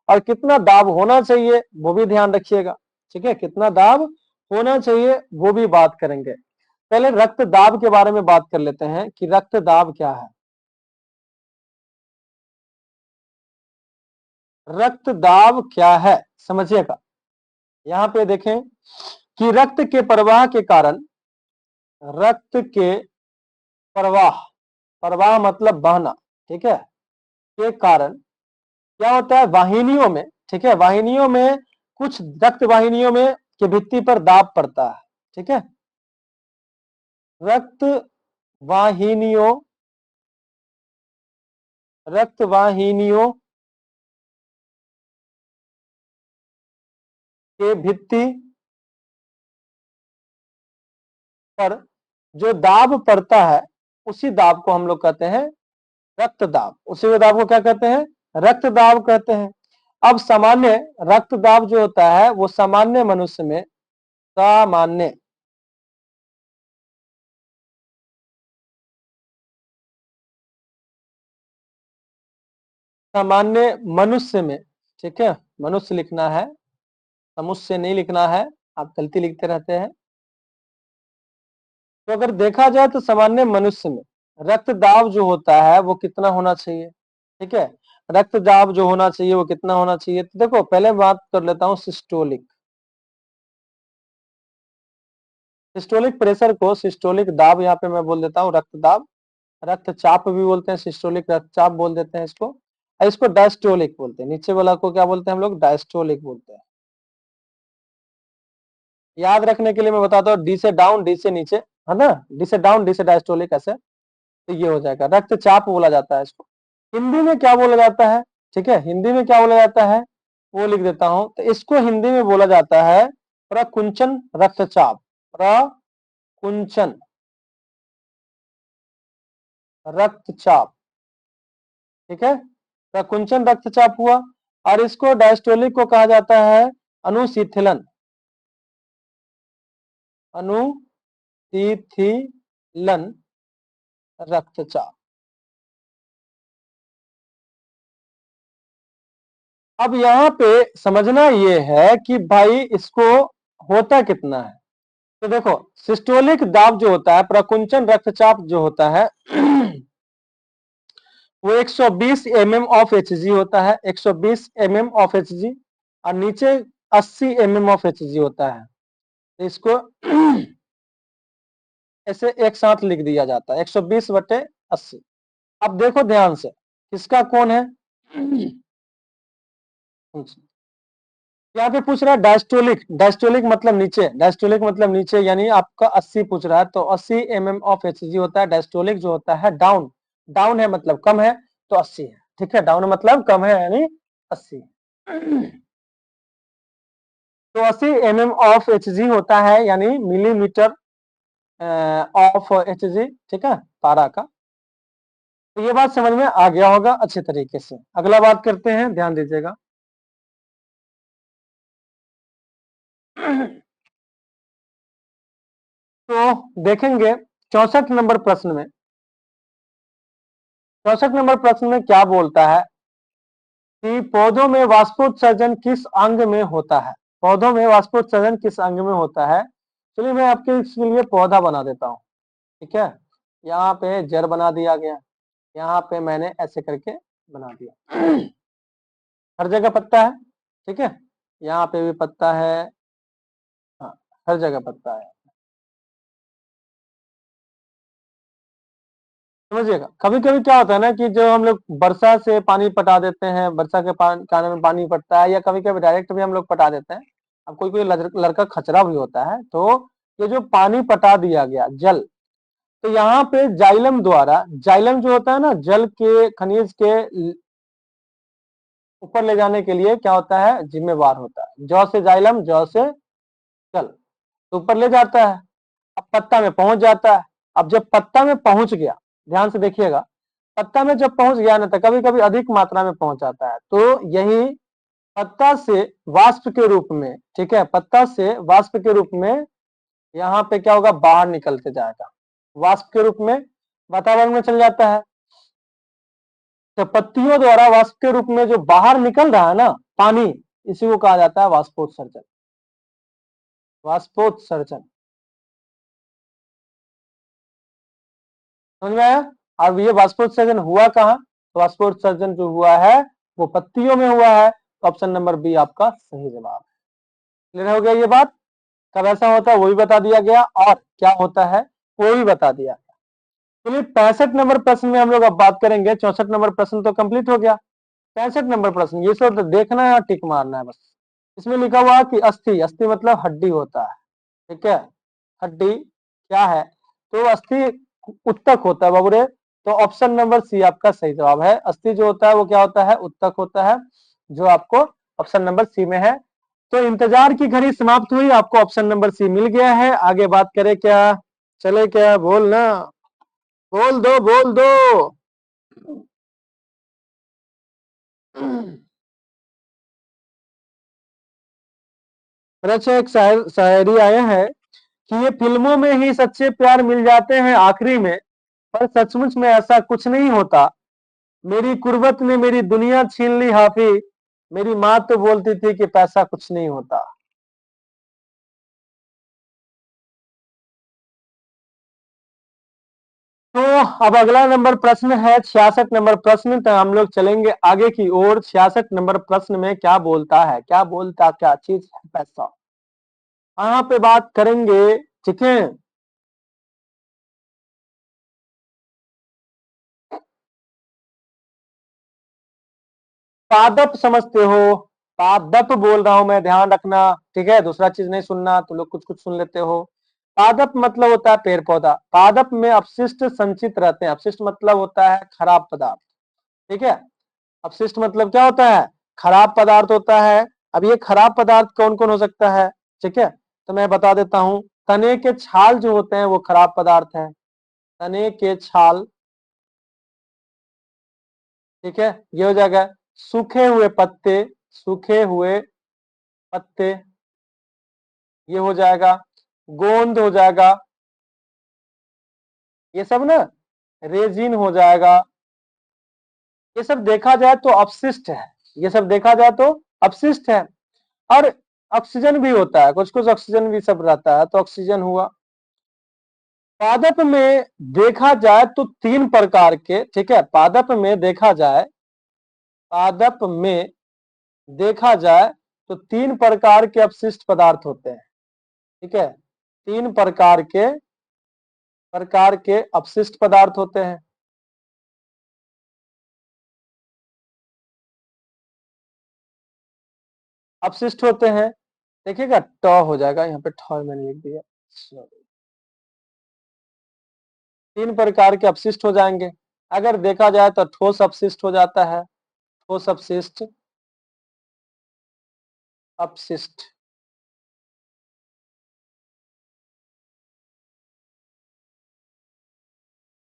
और कितना दाब होना चाहिए वो भी ध्यान रखिएगा, ठीक है, कितना दाब होना चाहिए वो भी बात करेंगे। पहले रक्त दाब के बारे में बात कर लेते हैं कि रक्त दाब क्या है। रक्त दाब क्या है समझिएगा। यहाँ पे देखें कि रक्त के प्रवाह के कारण, रक्त के प्रवाह, प्रवाह मतलब बहना, ठीक है, के कारण क्या होता है, वाहिनियों में, ठीक है, वाहिनियों में, कुछ रक्त वाहिनियों में के भित्ति पर दाब पड़ता है, ठीक है, रक्त वाहिनियों, रक्त वाहिनियों के भित्ति पर जो दाब पड़ता है, उसी दाब को हम लोग कहते हैं रक्त दाब। उसी दाब को क्या कहते हैं, रक्त दाब कहते हैं। अब सामान्य रक्त दाब जो होता है वो सामान्य मनुष्य में, सामान्य सामान्य मनुष्य में, ठीक है, मनुष्य लिखना है, मनुष्य नहीं लिखना है, आप गलती लिखते रहते हैं। तो अगर देखा जाए तो सामान्य मनुष्य में रक्त दाब जो होता है वो कितना होना चाहिए, ठीक है, रक्त दाब जो होना चाहिए वो कितना होना चाहिए। तो देखो पहले बात कर लेता हूँ सिस्टोलिक, सिस्टोलिक प्रेशर को, सिस्टोलिक दाब यहाँ पे मैं बोल देता हूँ रक्त दाब, रक्तचाप भी बोलते हैं, सिस्टोलिक रक्तचाप बोल देते हैं इसको, और इसको डायस्टोलिक बोलते हैं। नीचे वाला को क्या बोलते हैं हम लोग, डायस्टोलिक बोलते हैं। याद रखने के लिए मैं बताता हूँ, डी से डाउन, डी से नीचे, है ना, डी से डाउन, डी से डायस्टोलिक, ऐसे तो ये हो जाएगा, रक्तचाप बोला जाता है इसको। हिंदी में क्या बोला जाता है, ठीक है, हिंदी में क्या बोला जाता है वो लिख देता हूं। तो इसको हिंदी में बोला जाता है प्रकुंचन रक्तचाप, प्रकुंचन रक्तचाप, ठीक है, प्रकुंचन रक्तचाप हुआ। और इसको डायस्टोलिक को कहा जाता है अनुशीतलन, अनुशीतलन रक्तचाप। अब यहाँ पे समझना ये है कि भाई इसको होता कितना है। तो देखो सिस्टोलिक दाब जो होता है, प्रकुंचन रक्तचाप जो होता है वो 120 ऑफ एचजी होता है, 120 ऑफ एचजी, और नीचे 80 ऑफ एचजी होता है। तो इसको ऐसे एक साथ लिख दिया जाता है, 120/80। अब देखो ध्यान से, किसका कौन है यहाँ पे पूछ रहा है डायस्टोलिक, डायस्टोलिक मतलब नीचे, डायस्टोलिक मतलब नीचे, यानी आपका 80 पूछ रहा है, तो 80 ऑफ एचजी होता है। डायस्टोलिक जो होता है डाउन, डाउन है मतलब कम है, तो 80 है, ठीक है, डाउन मतलब कम है यानी 80। तो 80 ऑफ एचजी होता है, यानी मिलीमीटर ऑफ एचजी, ठीक है, पारा का। तो ये बात समझ में आ गया होगा अच्छे तरीके से। अगला बात करते हैं, ध्यान दीजिएगा। तो देखेंगे 64 नंबर प्रश्न में, 64 नंबर प्रश्न में क्या बोलता है कि पौधों में वाष्पोत्सर्जन किस अंग में होता है, पौधों में वाष्पोत्सर्जन किस अंग में होता है। चलिए मैं आपके इसके लिए पौधा बना देता हूँ, ठीक है, यहाँ पे जड़ बना दिया गया, यहाँ पे मैंने ऐसे करके बना दिया हर जगह पत्ता है, ठीक है, यहाँ पे भी पत्ता है, हाँ, हर जगह पत्ता है, समझिएगा। कभी कभी क्या होता है ना कि जो हम लोग वर्षा से पानी पटा देते हैं, वर्षा के कारण में पानी पड़ता है, या कभी कभी डायरेक्ट भी हम लोग पटा देते हैं। अब कोई कोई लड़का खचरा भी होता है, तो ये जो पानी पटा दिया गया जल, तो यहाँ पे जाइलम द्वारा, जाइलम जो होता है ना, जल के खनिज के ऊपर ले जाने के लिए क्या होता है, जिम्मेवार होता है। जौ से जाइलम, जौ से जल, तो ऊपर ले जाता है, अब पत्ता में पहुंच जाता है। अब जब पत्ता में पहुंच गया, ध्यान से देखिएगा, पत्ता में जब पहुंच गया ना तो कभी कभी अधिक मात्रा में पहुंच जाता है, तो यही पत्ता से वाष्प के रूप में, ठीक है, पत्ता से वाष्प के रूप में यहाँ पे क्या होगा, बाहर निकलते जाएगा, वाष्प के रूप में वातावरण में चल जाता है। तो पत्तियों द्वारा वाष्प के रूप में जो बाहर निकल रहा है ना पानी, इसी को कहा जाता है वाष्पोत्सर्जन। वाष्पोत्सर्जन समझ में आया? अब ये वाष्पोत्सर्जन हुआ कहाँ? तो वाष्पोत्सर्जन जो हुआ है वो पत्तियों में हुआ है, तो ऑप्शन नंबर बी आपका सही जवाब है। क्लियर हो गया ये बात? कब ऐसा होता है वो भी बता दिया गया, और क्या होता है वो भी बता दिया गया। चलिए 65 नंबर प्रश्न में हम लोग अब बात करेंगे। 64 नंबर प्रश्न तो कंप्लीट हो गया। 65 नंबर प्रश्न, ये सब देखना है और टिक मारना है बस। इसमें लिखा हुआ है कि अस्थि, अस्थि मतलब हड्डी होता है, ठीक है, हड्डी क्या है, तो अस्थि उत्तक होता है बाबूरे। तो ऑप्शन नंबर सी आपका सही जवाब है। अस्थि जो होता है वो क्या होता है, उत्तक होता है, जो आपको ऑप्शन नंबर सी में है। तो इंतजार की घड़ी समाप्त हुई, आपको ऑप्शन नंबर सी मिल गया है। आगे बात करें क्या, चले क्या, बोलना, बोल दो बोल दो। अच्छा, एक शायरी आया है कि ये फिल्मों में ही सच्चे प्यार मिल जाते हैं आखिरी में, पर सचमुच में ऐसा कुछ नहीं होता। मेरी कुर्बत ने मेरी दुनिया छीन ली हाफी, मेरी माँ तो बोलती थी कि पैसा कुछ नहीं होता। तो अब अगला नंबर प्रश्न है 66 नंबर प्रश्न। तो हम लोग चलेंगे आगे की ओर। 66 नंबर प्रश्न में क्या बोलता है, क्या बोलता, क्या चीज है पैसा, यहाँ पे बात करेंगे, ठीक है। पादप समझते हो? पादप बोल रहा हूं मैं, ध्यान रखना, ठीक है, दूसरा चीज नहीं सुनना, तो लोग कुछ कुछ सुन लेते हो। पादप मतलब होता है पेड़ पौधा। पादप में अपशिष्ट संचित रहते हैं। अपशिष्ट मतलब होता है खराब पदार्थ, ठीक है। अपशिष्ट मतलब क्या होता है, खराब पदार्थ होता है। अब ये खराब पदार्थ कौन कौन हो सकता है, ठीक है, तो मैं बता देता हूं। तने के छाल जो होते हैं वो खराब पदार्थ है, तने के छाल, ठीक है, ये हो जाएगा। सूखे हुए पत्ते, सूखे हुए पत्ते, ये हो जाएगा। गोंद हो जाएगा, ये सब ना रेजिन हो जाएगा। ये सब देखा जाए तो अपशिष्ट है, ये सब देखा जाए तो अपशिष्ट है। और ऑक्सीजन भी होता है, कुछ कुछ ऑक्सीजन भी सब रहता है, तो ऑक्सीजन हुआ। पादप में देखा जाए तो तीन प्रकार के, ठीक है, पादप में देखा जाए, पादप में देखा जाए तो तीन प्रकार के अपशिष्ट पदार्थ होते हैं, ठीक है, तीन प्रकार के अपशिष्ट पदार्थ होते हैं। अपशिष्ट होते हैं, देखिएगा ट हो जाएगा यहाँ पे, ठ मैंने लिख दिया, sorry। तीन प्रकार के अपशिष्ट हो जाएंगे। अगर देखा जाए तो ठोस अपशिष्ट हो जाता है, ठोस अपशिष्ट, अपशिष्ट।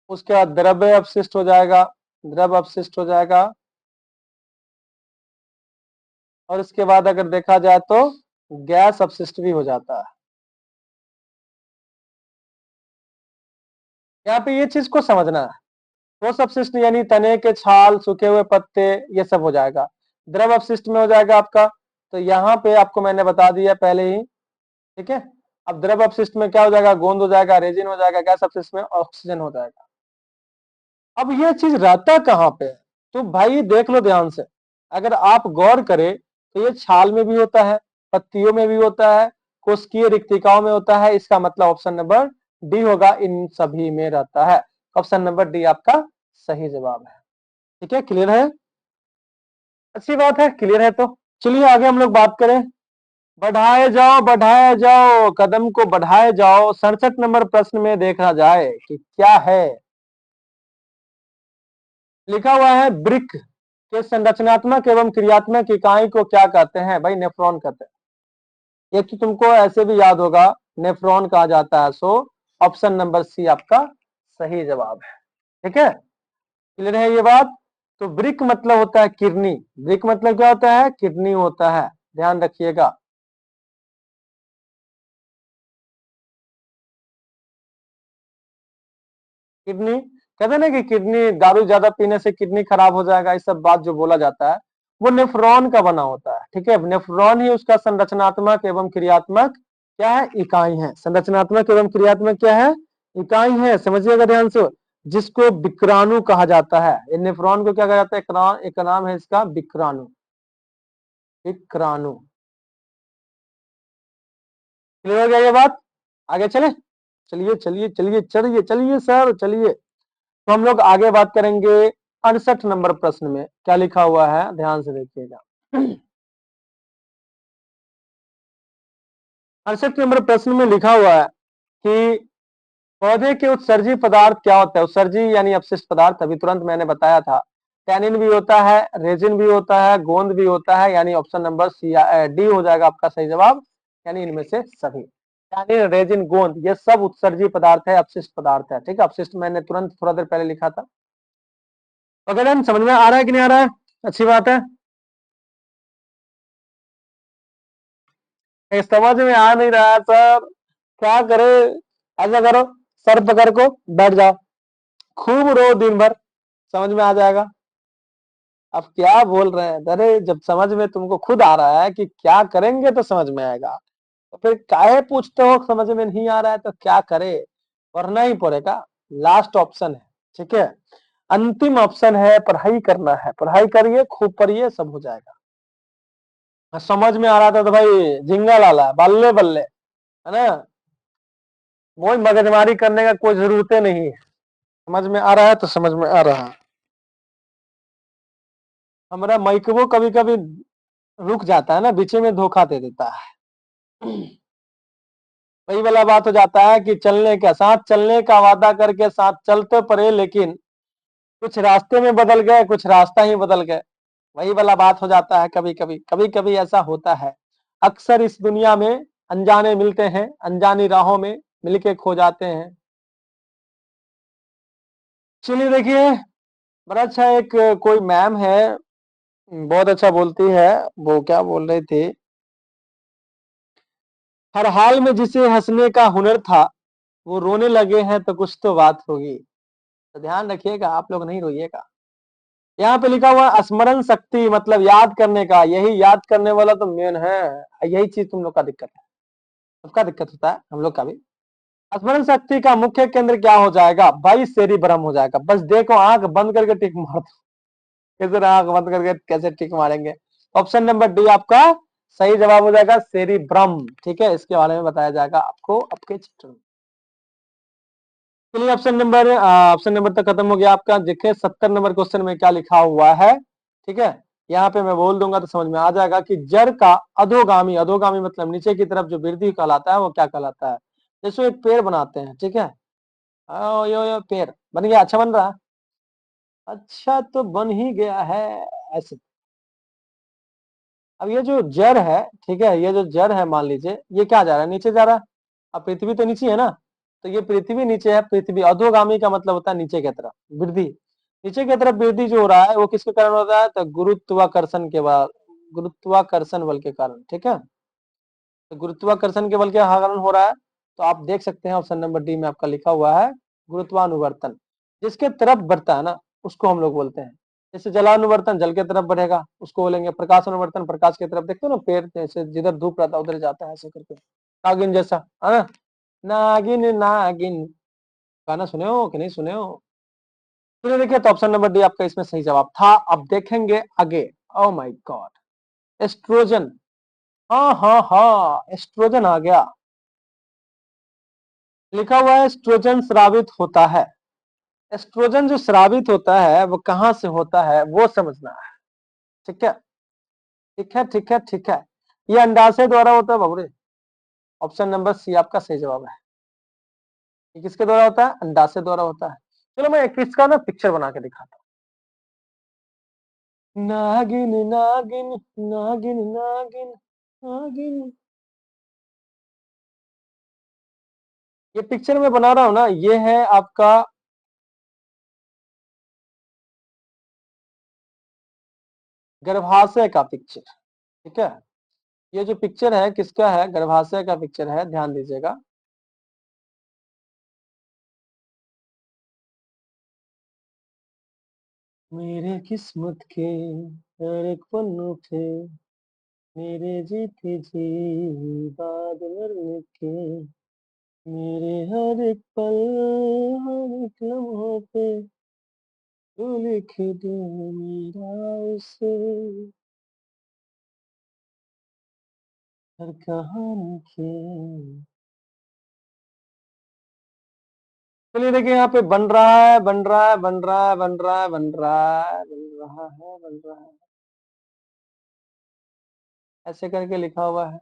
उसके बाद द्रव्य अपशिष्ट हो जाएगा, द्रव अपशिष्ट हो जाएगा। और इसके बाद अगर देखा जाए तो गैस अपशिष्ट भी हो जाता है। यहाँ पे ये चीज को समझना है। ठोस अपशिष्ट यानी तने के छाल, सूखे हुए पत्ते, ये सब हो जाएगा। द्रव अपशिष्ट में हो जाएगा आपका, तो यहाँ पे आपको मैंने बता दिया पहले ही, ठीक है। अब द्रव अपशिष्ट में क्या हो जाएगा, गोंद हो जाएगा, रेजिन हो जाएगा, गैस अपशिष्ट में ऑक्सीजन हो जाएगा। अब ये चीज रहता कहाँ पे है, तो भाई देख लो ध्यान से। अगर आप गौर करें तो ये छाल में भी होता है, पत्तियों में भी होता है, कोशिकीय रिक्तिकाओं में होता है। इसका मतलब ऑप्शन नंबर डी होगा, इन सभी में रहता है। ऑप्शन नंबर डी आपका सही जवाब है, ठीक है। क्लियर है? अच्छी बात है, क्लियर है तो चलिए आगे हम लोग बात करें। बढ़ाए जाओ, कदम को बढ़ाए जाओ। 67 नंबर प्रश्न में देखा जाए कि क्या है, लिखा हुआ है ब्रिक के संरचनात्मक एवं क्रियात्मक इकाई को क्या कहते हैं? भाई नेफ्रॉन कहते हैं। एक तो तुमको ऐसे भी याद होगा, नेफ्रॉन कहा जाता है। सो ऑप्शन नंबर सी आपका सही जवाब है, ठीक है। क्लियर है ये बात? तो वृक्क मतलब होता है किडनी, वृक्क मतलब क्या होता है? किडनी होता है, ध्यान रखिएगा। किडनी, कहते हैं ना कि किडनी, दारू ज्यादा पीने से किडनी खराब हो जाएगा, ये सब बात जो बोला जाता है वो नेफ्रॉन का बना होता है, ठीक है। नेफ्रॉन ही उसका संरचनात्मक एवं क्रियात्मक क्या है? इकाई है। संरचनात्मक एवं क्रियात्मक क्या है? इकाई है, समझिएगा ध्यान से। जिसको विक्राणु कहा जाता है, ये नेफ्रॉन को क्या कहा जाता है? एक नाम है इसका विक्राणु, विक्राणु। क्लियर हो गया ये बात? आगे चले, चलिए चलिए चलिए चलिए चलिए सर चलिए। तो हम लोग आगे बात करेंगे 68 नंबर प्रश्न में क्या लिखा हुआ है, ध्यान से देखिएगा। 68 नंबर प्रश्न में लिखा हुआ है कि पौधे के उत्सर्जी पदार्थ क्या होता है? उत्सर्जी यानी अपशिष्ट पदार्थ, अभी तुरंत मैंने बताया था। टैनिन भी होता है, रेजिन भी होता है, गोंद भी होता है, यानी ऑप्शन नंबर सी डी हो जाएगा आपका सही जवाब, यानी इनमें से सभी। टैनिन, रेजिन, गोंद ये सब उत्सर्जी पदार्थ है, अपशिष्ट पदार्थ है, ठीक है। अपशिष्ट मैंने तुरंत थोड़ा देर पहले लिखा था। अगर समझ में आ रहा है कि नहीं आ रहा है? अच्छी बात है। समझ में आ नहीं रहा है सर, क्या करे? ऐसा करो, सर पकड़ को बैठ जाओ, खूब रो दिन भर, समझ में आ जाएगा। अब क्या बोल रहे हैं? अरे जब समझ में तुमको खुद आ रहा है कि क्या करेंगे तो समझ में आएगा, तो फिर काहे पूछते हो? समझ में नहीं आ रहा है तो क्या करे? पढ़ना ही पड़ेगा। लास्ट ऑप्शन है, ठीक है, अंतिम ऑप्शन है, पढ़ाई करना है, पढ़ाई करिए, खूब पढ़िए, सब हो जाएगा। समझ में आ रहा था तो भाई झिंगा लाला, बल्ले बल्ले, है ना। वो मगजमारी करने का कोई जरूरत नहीं है। समझ में आ रहा है तो समझ में आ रहा है। हमारा माइकवो कभी कभी रुक जाता है ना, बीच में धोखा दे देता है। वही वाला बात हो जाता है कि चलने का साथ, चलने का वादा करके साथ चलते पड़े, लेकिन कुछ रास्ते में बदल गए, कुछ रास्ता ही बदल गए। वही वाला बात हो जाता है, कभी कभी, कभी कभी ऐसा होता है। अक्सर इस दुनिया में अनजाने मिलते हैं, अनजानी राहों में मिलके खो जाते हैं। चलिए देखिए, बड़ा अच्छा एक कोई मैम है, बहुत अच्छा बोलती है। वो क्या बोल रही थी? हर हाल में जिसे हंसने का हुनर था, वो रोने लगे हैं तो कुछ तो बात होगी। तो ध्यान रखिएगा, आप लोग नहीं रोइएगा। यहाँ पे लिखा हुआ स्मरण शक्ति, मतलब याद करने का, यही याद करने वाला तो मेन है। यही चीज तुम लोग का दिक्कत है, सबका दिक्कत होता है, हम लोग का भी। स्मरण शक्ति का मुख्य केंद्र क्या हो जाएगा भाई? सेरिब्रम हो जाएगा। बस देखो, आंख बंद करके टिक मार दो। कैसे आंख बंद करके कैसे टिक मारेंगे? ऑप्शन नंबर डी आपका सही जवाब हो जाएगा, सेरिब्रम, ठीक है। इसके बारे में बताया जाएगा आपको आपके चैप्टर में। चलिए ऑप्शन नंबर तक खत्म हो गया आपका। देखिए 70 नंबर क्वेश्चन में क्या लिखा हुआ है, ठीक है। यहाँ पे मैं बोल दूंगा तो समझ में आ जाएगा कि जड़ का अधोगामी, अधोगामी मतलब नीचे की तरफ जो वृद्धि कहलाता है वो क्या कहलाता है? जैसे एक पेड़ बनाते हैं, ठीक है। यो पेड़ बन गया, अच्छा बन रहा है, अच्छा तो बन ही गया है ऐसे। अब ये जो जड़ है, ठीक है, ये जो जड़ है मान लीजिए ये क्या जा रहा है? नीचे जा रहा है। अब पृथ्वी तो नीचे है ना, तो ये पृथ्वी नीचे है, पृथ्वी अधोगामी का मतलब होता है नीचे की तरफ वृद्धि। नीचे की तरफ वृद्धि जो हो रहा है वो किसके कारण होता है? तो गुरुत्वाकर्षण के बाद, गुरुत्वाकर्षण बल के कारण, ठीक है। तो गुरुत्वाकर्षण के बल के कारण हो रहा है। तो आप देख सकते हैं ऑप्शन नंबर डी में आपका लिखा हुआ है गुरुत्वानुवर्तन। जिसके तरफ बढ़ता है ना उसको हम लोग बोलते हैं। जैसे जलानुवर्तन जल के तरफ बढ़ेगा उसको बोलेंगे, प्रकाश अनुवर्तन प्रकाश की तरफ। देखते हो ना पेड़ जैसे जिधर धूप रहता है उधर जाता है ऐसे करके, नागिन जैसा, है ना। नागिन नागिन, गाना सुने हो कि नहीं सुने हो? तो देखिए, तो ऑप्शन नंबर डी आपका इसमें सही जवाब था। अब देखेंगे आगे। ओ माय गॉड, एस्ट्रोजन, हाँ हाँ हाँ, एस्ट्रोजन आ गया। लिखा हुआ है एस्ट्रोजन स्रावित होता है। एस्ट्रोजन जो स्रावित होता है वो कहां से होता है वो समझना है, ठीक है। ठीक है ठीक है ठीक है, ये अंडाशय द्वारा होता है बाबूरे। ऑप्शन नंबर सी आपका सही जवाब है। ये किसके द्वारा होता है? अंडाशय द्वारा होता है। चलो मैं एक इसका ना पिक्चर बना के दिखाता हूँ। नागिन नागिन नागिन नागिन नागिन, ये पिक्चर में बना रहा हूँ ना, ये है आपका गर्भाशय का पिक्चर, ठीक है। ये जो पिक्चर है किसका है, गर्भाशय का पिक्चर है, ध्यान दीजिएगा। मेरे किस्मत के हर एक पन्नों पे मेरे जीते जी बाद मरने के, मेरे हर एक पल हर एक लम्हों पे तू लिख दे मेरा उसे हर कहानी के। चलिए देखिए यहाँ पे बन रहा है, बन रहा है, बन रहा है, बन रहा है, बन रहा है, बन रहा है, बन रहा है, ऐसे करके लिखा हुआ है।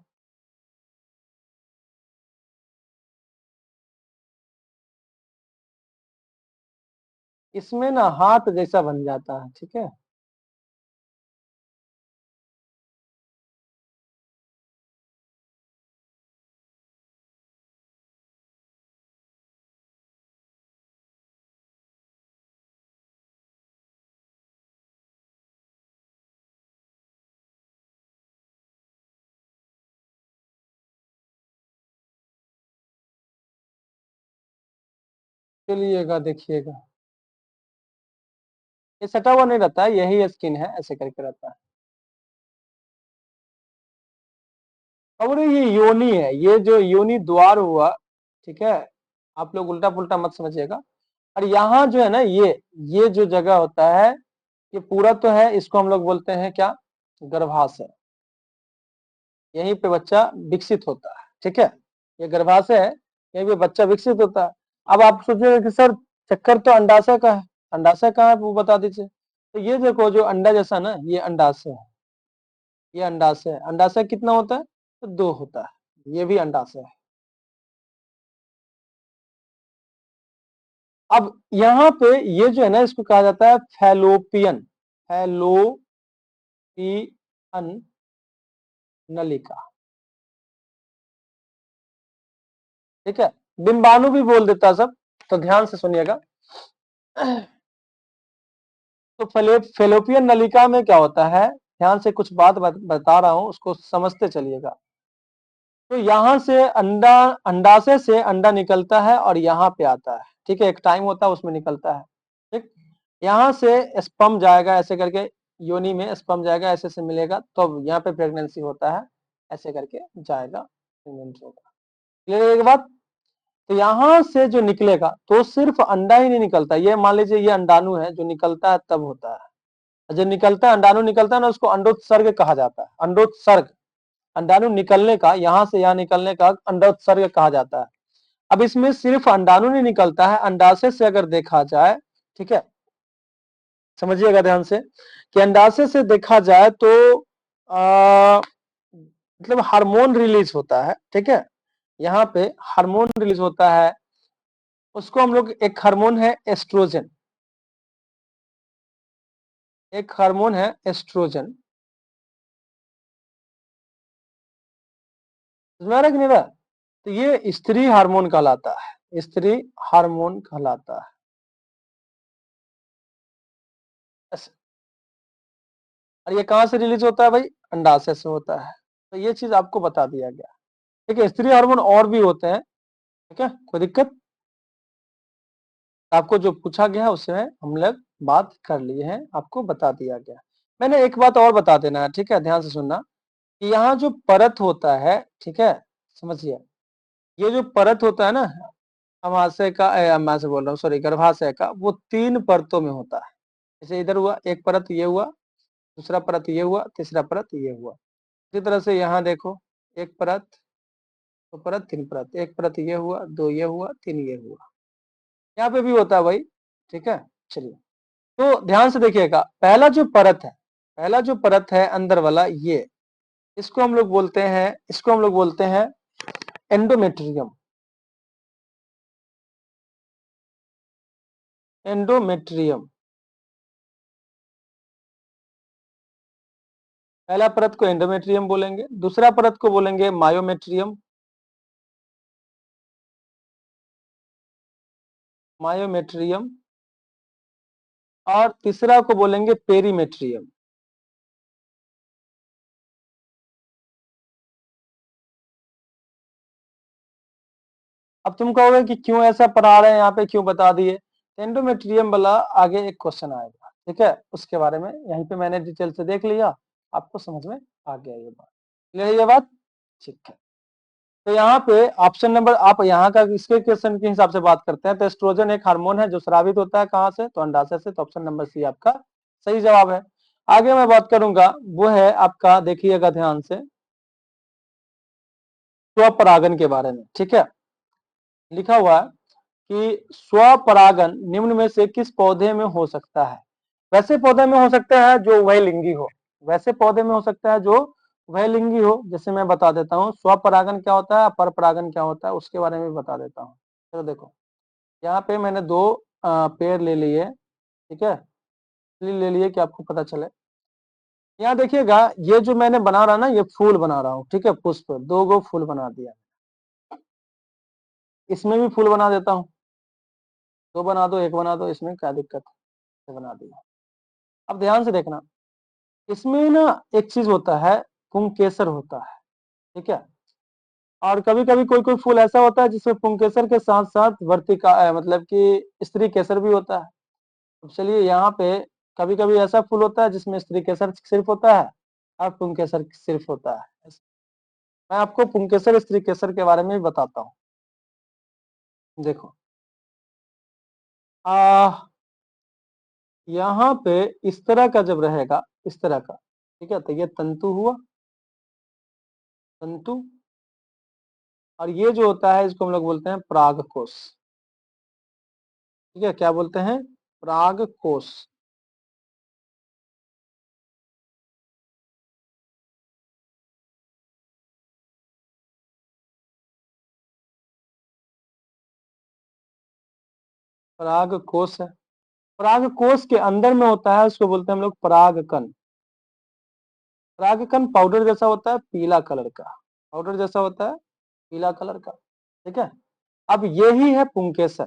इसमें ना हाथ जैसा बन जाता है, ठीक है। चलिएगा देखिएगा, ये सटा हुआ नहीं रहता है, यही स्किन है, ऐसे करके रहता है। और ये योनि है, ये जो योनि द्वार हुआ, ठीक है। आप लोग उल्टा पुल्टा मत समझिएगा। और यहाँ जो है ना, ये जो जगह होता है, ये पूरा तो है, इसको हम लोग बोलते हैं क्या, गर्भाशय। यहीं पे बच्चा विकसित होता है, ठीक है। ये गर्भाशय है, यहीं पे बच्चा विकसित होता है। अब आप सोचेंगे कि सर चक्कर तो अंडाशय का है, अंडाशय कहाँ है वो बता दीजिए। तो ये देखो जो अंडा जैसा ना, ये अंडाशय है, ये अंडाशय है। अंडाशय कितना होता है, तो 2 होता है, ये भी अंडाशय है। अब यहाँ पे ये जो है ना, इसको कहा जाता है फैलोपियन, फैलोपियन नलिका, ठीक है। डिम्बाणु भी बोल देता है सब, तो ध्यान से सुनिएगा। तो फेलोपियन नलिका में क्या होता है, ध्यान से कुछ बात बता रहा हूं, उसको समझते चलिएगा। तो यहाँ से अंडा, अंडाशय से अंडा निकलता है और यहाँ पे आता है, ठीक है। एक टाइम होता है उसमें निकलता है, ठीक। यहाँ से स्पर्म जाएगा ऐसे करके, योनि में स्पर्म जाएगा, ऐसे से मिलेगा, तो यहाँ पे प्रेगनेंसी होता है, ऐसे करके जाएगा, प्रेगनेंट होगा। क्लियर है एक बात। तो यहाँ से जो निकलेगा तो सिर्फ अंडा ही नहीं निकलता, ये मान लीजिए ये अंडाणु है, जो निकलता है तब होता है। जो निकलता है, अंडाणु निकलता है ना, उसको अंडोत्सर्ग कहा जाता है, अंडोत्सर्ग। अंडाणु निकलने का, यहाँ से यहाँ निकलने का अंडोत्सर्ग कहा जाता है। अब इसमें सिर्फ अंडाणु नहीं निकलता है, अंडाशय से अगर देखा जाए, ठीक है, समझिएगा ध्यान से, कि अंडाशय से देखा जाए तो मतलब हार्मोन रिलीज होता है, ठीक है। यहाँ पे हार्मोन रिलीज होता है, उसको हम लोग, एक हार्मोन है एस्ट्रोजन, एक हार्मोन है एस्ट्रोजन, समझ में आ रहा है कि नहीं रहा? तो ये स्त्री हार्मोन कहलाता है, स्त्री हार्मोन कहलाता है। और ये कहाँ से रिलीज होता है भाई, अंडाशय से होता है। तो ये चीज आपको बता दिया गया, ठीक है। स्त्री हार्मोन और भी होते हैं, ठीक है, कोई दिक्कत। आपको जो पूछा गया है उससे हम लोग बात कर लिए हैं, आपको बता दिया गया। मैंने एक बात और बता देना है, ठीक है, ध्यान से सुनना, कि यहाँ जो परत होता है, ठीक है, समझिए, ये जो परत होता है ना, अमाशय का, मैं से बोल रहा हूँ, सॉरी, गर्भाशय का, वो 3 परतों में होता है। जैसे इधर हुआ एक परत, ये हुआ, दूसरा परत ये हुआ, तीसरा परत ये हुआ। इसी तरह से यहाँ देखो, एक परत, दो परत, 3 परत, एक परत ये हुआ, 2 ये हुआ, 3 ये हुआ। यहाँ पे भी होता है भाई, ठीक है। चलिए, तो ध्यान से देखिएगा, पहला जो परत है, पहला जो परत है अंदर वाला, ये, इसको हम लोग बोलते हैं, इसको हम लोग बोलते हैं एंडोमेट्रियम, एंडोमेट्रियम। पहला परत को एंडोमेट्रियम बोलेंगे, दूसरा परत को बोलेंगे मायोमेट्रियम, मायोमेट्रियम, और तीसरा को बोलेंगे पेरीमेट्रियम। अब तुम कहोगे कि क्यों ऐसा पढ़ा रहे हैं यहाँ पे, क्यों बता दिए? एंडोमेट्रियम वाला आगे एक क्वेश्चन आएगा, ठीक है, उसके बारे में यहीं पे मैंने डिटेल से देख लिया, आपको समझ में आ गया ये बात, क्लियर है ये बात? ठीक है। तो यहाँ पे ऑप्शन नंबर, आप यहाँ का इसके क्वेश्चन के हिसाब से बात करते हैं तो एस्ट्रोजन एक हार्मोन है जो स्रावित होता है कहाँ से? तो अंडाशय से। तो ऑप्शन नंबर सी आपका सही जवाब है। आगे मैं बात करूंगा वो है आपका, देखिएगा ध्यान से, स्वपरागन के बारे में, ठीक है। लिखा हुआ है कि स्वपरागन निम्न में से किस पौधे में हो सकता है? वैसे पौधे में हो सकता है जो उभयलिंगी हो, वैसे पौधे में हो सकता है जो उभयलिंगी हो। जैसे मैं बता देता हूँ स्वपरागन क्या होता है, परपरागन क्या होता है, उसके बारे में भी बता देता हूँ। चलो देखो, यहाँ पे मैंने दो पेड़ ले लिए, ठीक है, इसलिए ले लिए कि आपको पता चले। यहाँ देखिएगा, ये जो मैंने बना रहा ना, ये फूल बना रहा हूँ, ठीक है, पुष्प, दो गो फूल बना दिया। इसमें भी फूल बना देता हूँ, दो बना दो, एक बना दो, इसमें क्या दिक्कत है, बना दिया। अब ध्यान से देखना, इसमें ना एक चीज होता है, पुंकेसर होता है, ठीक है। और कभी कभी कोई कोई फूल ऐसा होता है जिसमें पुंकेसर के साथ साथ वर्तिका मतलब कि स्त्री केसर भी होता है। अब चलिए यहाँ पे, कभी कभी ऐसा फूल होता है जिसमें स्त्री केसर सिर्फ होता है और पुंकेसर सिर्फ होता है। मैं आपको पुंकेसर स्त्री केसर के बारे में भी बताता हूँ। देखो, आ यहाँ पे इस तरह का जब रहेगा, इस तरह का, ठीक है, तो ये तंतु हुआ, तंतु, और ये जो होता है इसको हम लोग बोलते हैं परागकोश, ठीक है, क्या बोलते हैं? परागकोश। परागकोश है, परागकोश के अंदर में होता है, उसको बोलते हैं हम लोग परागकण। परागकण पाउडर जैसा होता है, पीला कलर का, पाउडर जैसा होता है, पीला कलर का, ठीक है। अब यही है पुंकेसर,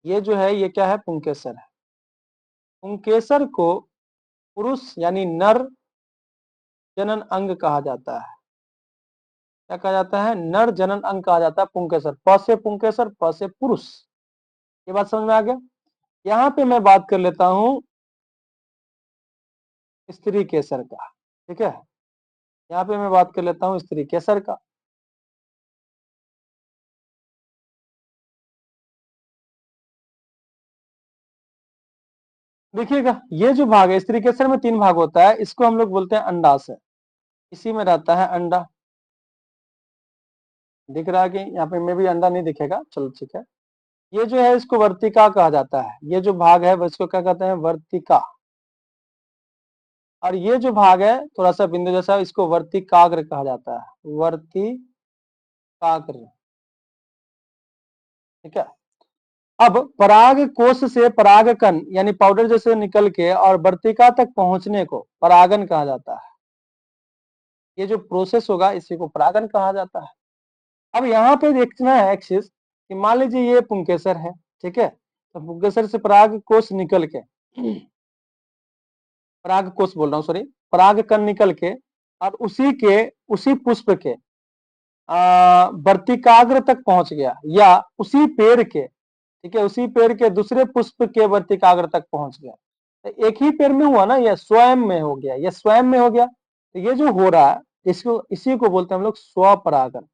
ये जो है ये क्या है? पुंकेसर है। पुंकेसर को पुरुष यानी नर जनन अंग कहा जाता है। क्या कहा जाता है? नर जनन अंग कहा जाता है पुंकेसर। प से पुंकेसर, प से पुरुष। ये बात समझ में आ गया? यहाँ पे मैं बात कर लेता हूँ स्त्री केसर का, ठीक है, यहाँ पे मैं बात कर लेता हूँ स्त्री केसर का। देखिएगा, ये जो भाग है स्त्री केसर में तीन भाग होता है, इसको हम लोग बोलते हैं अंडाशय। इसी में रहता है अंडा। दिख रहा है कि यहाँ पे में भी अंडा नहीं दिखेगा, चलो ठीक है। ये जो है इसको वर्तिका कहा जाता है, ये जो भाग है इसको क्या कहते हैं? वर्तिका। और ये जो भाग है थोड़ा सा बिंदु जैसा, इसको वर्तिकाग्र कहा जाता है, वर्तिकाग्र, ठीक है। अब पराग कोश से परागकण यानी पाउडर जैसे निकल के और वर्तिका तक पहुंचने को परागन कहा जाता है। ये जो प्रोसेस होगा इसी को परागन कहा जाता है। अब यहाँ पे देखना है एक चीज कि मान लीजिए ये पुंकेसर है, ठीक है, तो पुंकेसर से पराग कोश निकल के, पराग कोश बोल रहा हूँ, सॉरी, पराग कण निकल के और उसी पुष्प के वर्तिकाग्र तक पहुंच गया, या उसी पेड़ के, ठीक है, उसी पेड़ के दूसरे पुष्प के वर्तिकाग्र तक पहुंच गया। तो एक ही पेड़ में हुआ ना, यह स्वयं में हो गया, यह स्वयं में हो गया। तो ये जो हो रहा है इसको, इसी को बोलते हैं हम लोग स्वपरागन।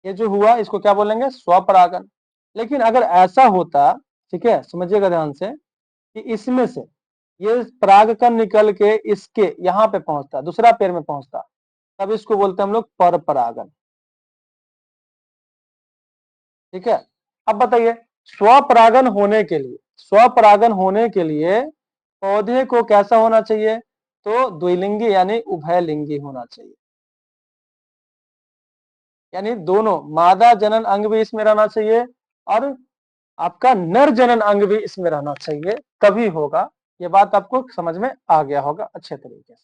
ये जो हुआ इसको क्या बोलेंगे? स्वपरागन। लेकिन अगर ऐसा होता, ठीक है, समझिएगा ध्यान से, कि इसमें से ये परागकण निकल के इसके यहाँ पे पहुंचता, दूसरा पेड़ में पहुंचता, तब इसको बोलते हैं हम लोग पर परागन, ठीक है। अब बताइए, स्वपरागन होने के लिए, स्वपरागन होने के लिए पौधे को कैसा होना चाहिए? तो द्विलिंगी यानी उभयलिंगी होना चाहिए, यानी दोनों मादा जनन अंग भी इसमें रहना चाहिए और आपका नर जनन अंग भी इसमें रहना चाहिए, तभी होगा। ये बात आपको समझ में आ गया होगा अच्छे तरीके से।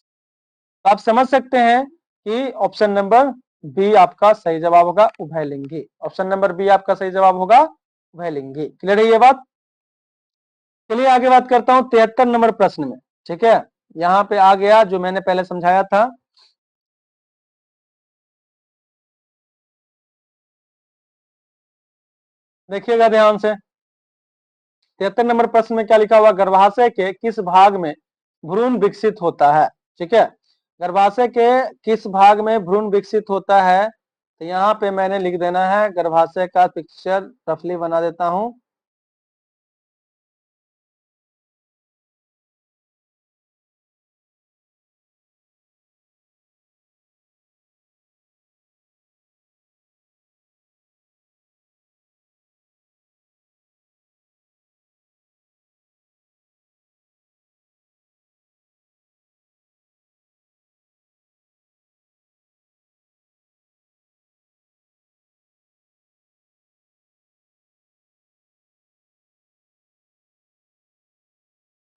तो आप समझ सकते हैं कि ऑप्शन नंबर बी आपका सही जवाब होगा, उभयलिंगी। ऑप्शन नंबर बी आपका सही जवाब होगा, उभयलिंगी। क्लियर है ये बात? चलिए आगे बात करता हूं 73 नंबर प्रश्न में, ठीक है। यहाँ पे आ गया जो मैंने पहले समझाया था, देखिएगा ध्यान से, 73 नंबर प्रश्न में क्या लिखा हुआ, गर्भाशय के किस भाग में भ्रूण विकसित होता है। ठीक है, गर्भाशय के किस भाग में भ्रूण विकसित होता है, तो यहाँ पे मैंने लिख देना है, गर्भाशय का पिक्चर रफली बना देता हूं।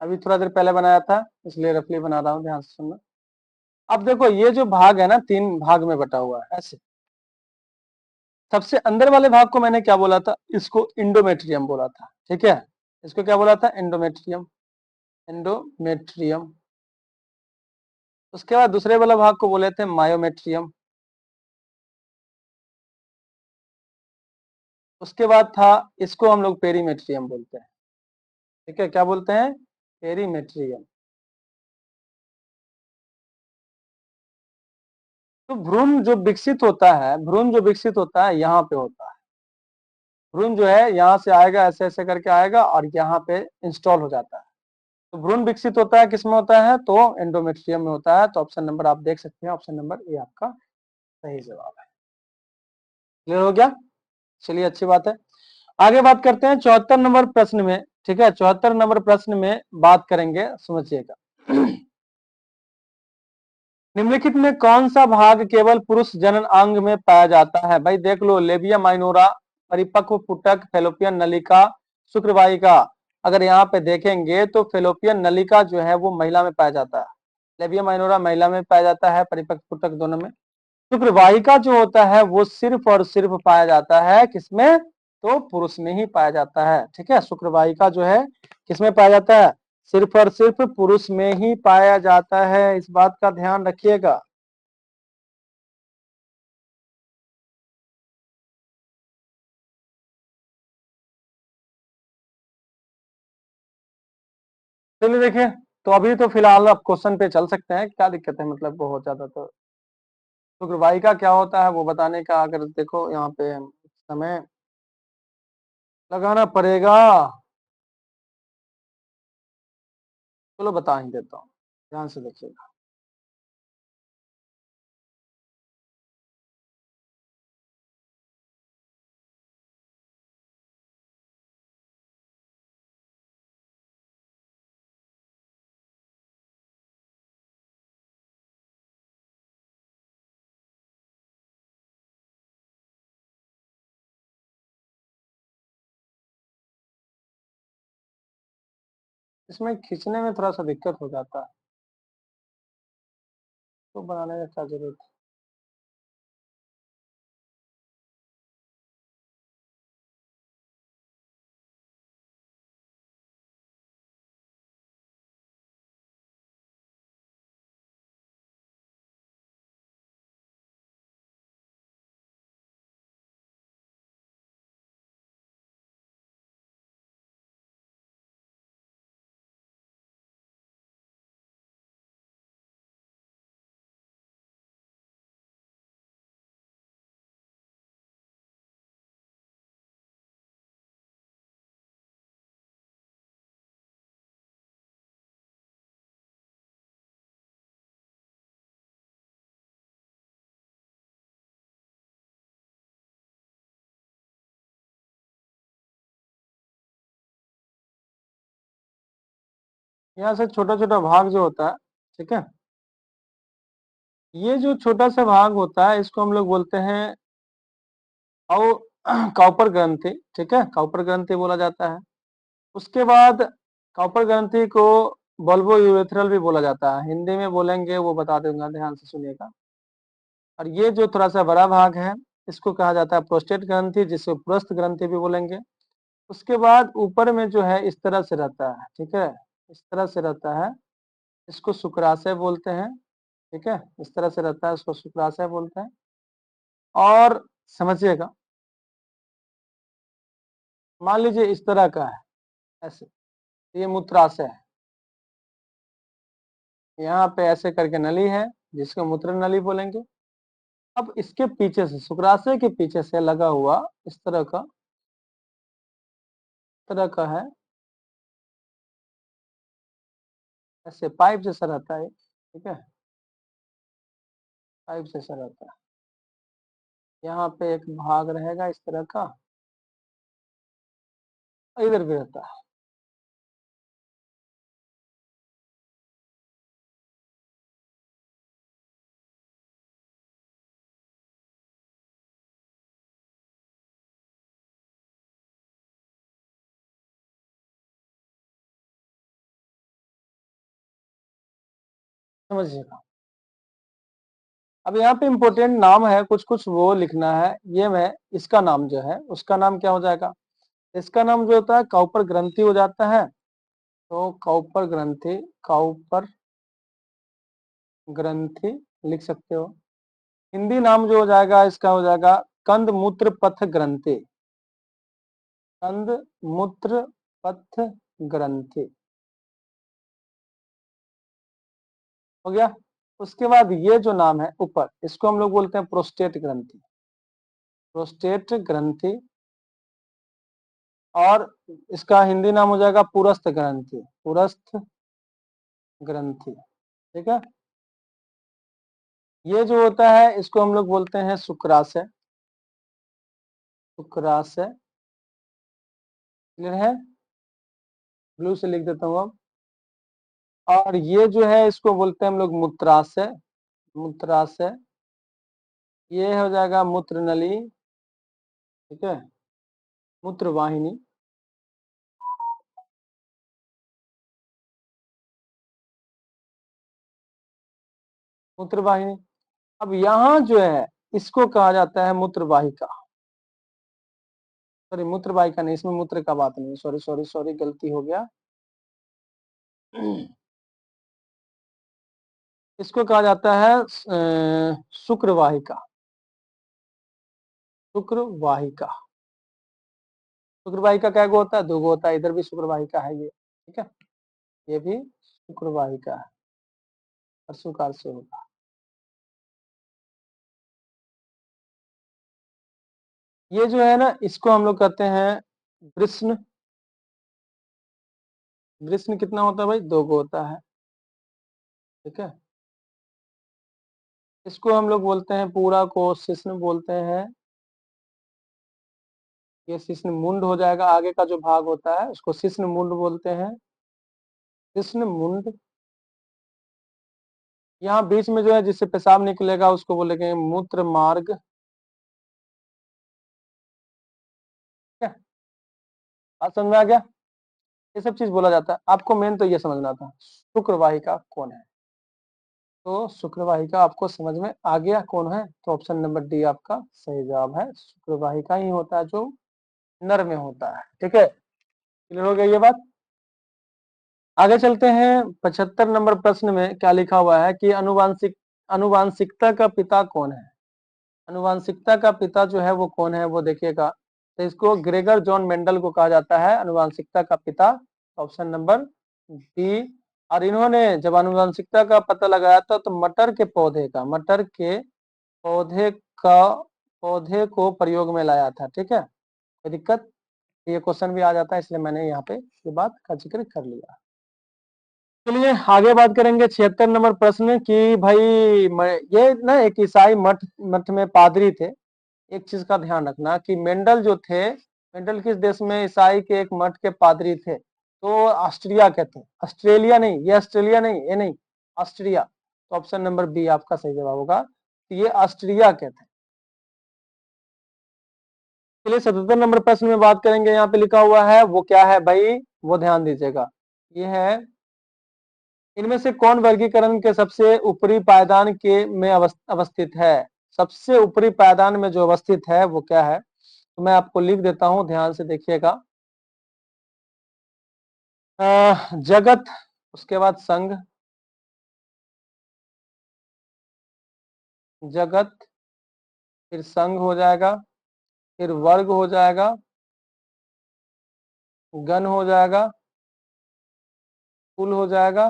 अभी थोड़ा देर पहले बनाया था, इसलिए रफली बना रहा हूँ, ध्यान से सुनना। अब देखो ये जो भाग है ना, 3 भाग में बटा हुआ है ऐसे। सबसे अंदर वाले भाग को मैंने क्या बोला था, इसको इंडोमेट्रियम बोला था। ठीक है, इसको क्या बोला था, एंडोमेट्रियम, एंडोमेट्रियम। उसके बाद दूसरे वाला भाग को बोले थे मायोमेट्रियम। उसके बाद था, इसको हम लोग पेरीमेट्रियम बोलते हैं। ठीक है, क्या बोलते हैं, पेरीमेट्रियम। तो भ्रूण जो विकसित होता है, भ्रूण जो विकसित होता है यहाँ पे होता है। भ्रूण जो है यहाँ से आएगा, ऐसे ऐसे करके आएगा और यहाँ पे इंस्टॉल हो जाता है। तो भ्रूण विकसित होता है किसमें होता है, तो एंडोमेट्रियम में होता है। तो ऑप्शन नंबर आप देख सकते हैं, ऑप्शन नंबर ए आपका सही जवाब है। क्लियर हो गया, चलिए अच्छी बात है। आगे बात करते हैं 74 नंबर प्रश्न में। ठीक है, 74 नंबर प्रश्न में बात करेंगे, समझिएगा। निम्नलिखित में कौन सा भाग केवल पुरुष जनन अंग में पाया जाता है। भाई देख लो, लेबिया माइनोरा, परिपक्व पुटक, फेलोपियन नलिका, शुक्रवाहिका। अगर यहाँ पे देखेंगे तो फेलोपियन नलिका जो है वो महिला में पाया जाता है, लेबिया माइनोरा महिला में पाया जाता है, परिपक्व पुटक दोनों में। शुक्रवाहिका जो होता है वो सिर्फ और सिर्फ पाया जाता है किसमें, तो पुरुष में ही पाया जाता है। ठीक है, शुक्रवाहिका जो है किसमें पाया जाता है, सिर्फ और सिर्फ पुरुष में ही पाया जाता है, इस बात का ध्यान रखिएगा। चलिए देखिए, तो अभी तो फिलहाल आप क्वेश्चन पे चल सकते हैं, क्या दिक्कत है, मतलब बहुत ज्यादा तो शुक्रवाहिका क्या होता है वो बताने का अगर देखो यहाँ पे समय लगाना पड़ेगा। चलो बता ही देता हूँ, ध्यान से देखिएगा। इसमें खींचने में थोड़ा सा दिक्कत हो जाता है, तो बनाने का क्या जरूरत है। यहाँ से छोटा छोटा भाग जो होता है, ठीक है, ये जो छोटा सा भाग होता है इसको हम लोग बोलते हैं कॉपर ग्रंथि। ठीक है, कॉपर ग्रंथि बोला जाता है। उसके बाद कॉपर ग्रंथि को बल्बो यूरेथ्रल भी बोला जाता है, हिंदी में बोलेंगे वो बता दूंगा, ध्यान से सुनिएगा। और ये जो थोड़ा सा बड़ा भाग है इसको कहा जाता है प्रोस्टेट ग्रंथि, जिसको प्रस्थ ग्रंथि भी बोलेंगे। उसके बाद ऊपर में जो है इस तरह से रहता है, ठीक है, इस तरह से रहता है, इसको शुक्राशय बोलते हैं। ठीक है, इस तरह से रहता है, इसको शुक्राशय बोलते हैं। और समझिएगा, मान लीजिए इस तरह का है, ऐसे, ये मूत्राशय है, यहाँ पे ऐसे करके नली है जिसको मूत्र नली बोलेंगे। अब इसके पीछे से, शुक्राशय के पीछे से लगा हुआ इस तरह का है, ऐसे पाइप जैसा रहता है, ठीक है, पाइप जैसा रहता है। यहाँ पे एक भाग रहेगा इस तरह का, इधर भी रहता है। समझिएगा। अब यहाँ पे इम्पोर्टेंट नाम है, कुछ कुछ वो लिखना है। ये मैं इसका नाम जो है उसका नाम क्या हो जाएगा, इसका नाम जो होता है काउपर ग्रंथि हो जाता है। तो काउपर ग्रंथि, काउपर ग्रंथि लिख सकते हो। हिंदी नाम जो हो जाएगा इसका हो जाएगा कंद मूत्र पथ ग्रंथि, कंद मूत्र पथ ग्रंथि, हो गया। उसके बाद ये जो नाम है ऊपर, इसको हम लोग बोलते हैं प्रोस्टेट ग्रंथि, प्रोस्टेट ग्रंथि। और इसका हिंदी नाम हो जाएगा पुरस्थ ग्रंथि, पुरस्थ ग्रंथि, ठीक है। ये जो होता है इसको हम लोग बोलते हैं शुक्राशय, शुक्राशय, क्लियर है। ब्लू से लिख देता हूँ अब। और ये जो है इसको बोलते हैं हम लोग मूत्राशय, मूत्राशय। ये हो जाएगा मूत्र नली, ठीक है, मूत्र वाहिनी। मूत्र वाहिनी। अब यहाँ जो है इसको कहा जाता है मूत्र वाहिका, सॉरी मूत्र वाहिका नहीं, इसमें मूत्र का बात नहीं, सॉरी सॉरी सॉरी, गलती हो गया। इसको कहा जाता है शुक्र वाहिका, शुक्र वाहिका। शुक्र वाहिका क्या गो होता है, दो गो होता है, इधर भी शुक्र वाहिका है ये, ठीक है, ये भी शुक्र वाहिका है, हर्षुकार से होगा। ये जो है ना इसको हम लोग कहते हैं वृष्ण। वृष्ण कितना होता है भाई, दो गो होता है, ठीक है। इसको हम लोग बोलते हैं पूरा को शिश्न बोलते हैं। ये शिश्न मुंड हो जाएगा, आगे का जो भाग होता है उसको शिश्न मुंड बोलते हैं, शिश्न मुंड। यहाँ बीच में जो है जिससे पेशाब निकलेगा उसको बोलेंगे मूत्र मार्ग, ठीक है। बात समझ में आ गया। ये सब चीज बोला जाता है, आपको मेन तो ये समझना था शुक्र वाहिका कौन है। तो शुक्र वाहिका आपको समझ में आ गया कौन है, तो ऑप्शन नंबर डी आपका सही जवाब है, शुक्र वाहिका ही होता है जो नर में होता है, ठीक है। क्लियर हो गया ये बात। आगे चलते हैं। 75 नंबर प्रश्न में क्या लिखा हुआ है कि अनुवांशिकता का पिता कौन है। अनुवांशिकता का पिता जो है वो कौन है वो देखिएगा। तो इसको ग्रेगर जॉन मेंडल को कहा जाता है अनुवांशिकता का पिता, ऑप्शन नंबर बी। और इन्होंने जब अनुवांशिकता का पता लगाया था तो मटर के पौधे का, मटर के पौधे का, पौधे को प्रयोग में लाया था, ठीक है। कोई दिक्कत, ये क्वेश्चन भी आ जाता है इसलिए मैंने यहाँ पे ये बात का जिक्र कर लिया। चलिए आगे बात करेंगे 76 नंबर प्रश्न की भाई, ये ना एक ईसाई मठ मठ में पादरी थे। एक चीज का ध्यान रखना कि मेंडल जो थे, मेंडल किस देश में, ईसाई के एक मठ के पादरी थे, तो ऑस्ट्रिया के थे, ऑस्ट्रेलिया नहीं, ये ऑस्ट्रेलिया नहीं, ये नहीं, ऑस्ट्रिया। तो ऑप्शन नंबर बी आपका सही जवाब होगा, तो ये ऑस्ट्रिया के थे। चलिए 77 नंबर प्रश्न में बात करेंगे, यहाँ पे लिखा हुआ है वो क्या है भाई, वो ध्यान दीजिएगा। ये है इनमें से कौन वर्गीकरण के सबसे ऊपरी पायदान के में अवस्थित है। सबसे ऊपरी पायदान में जो अवस्थित है वो क्या है, तो मैं आपको लिख देता हूं, ध्यान से देखिएगा। जगत, उसके बाद संघ, जगत, फिर संघ हो जाएगा, फिर वर्ग हो जाएगा, गण हो जाएगा, कुल हो जाएगा,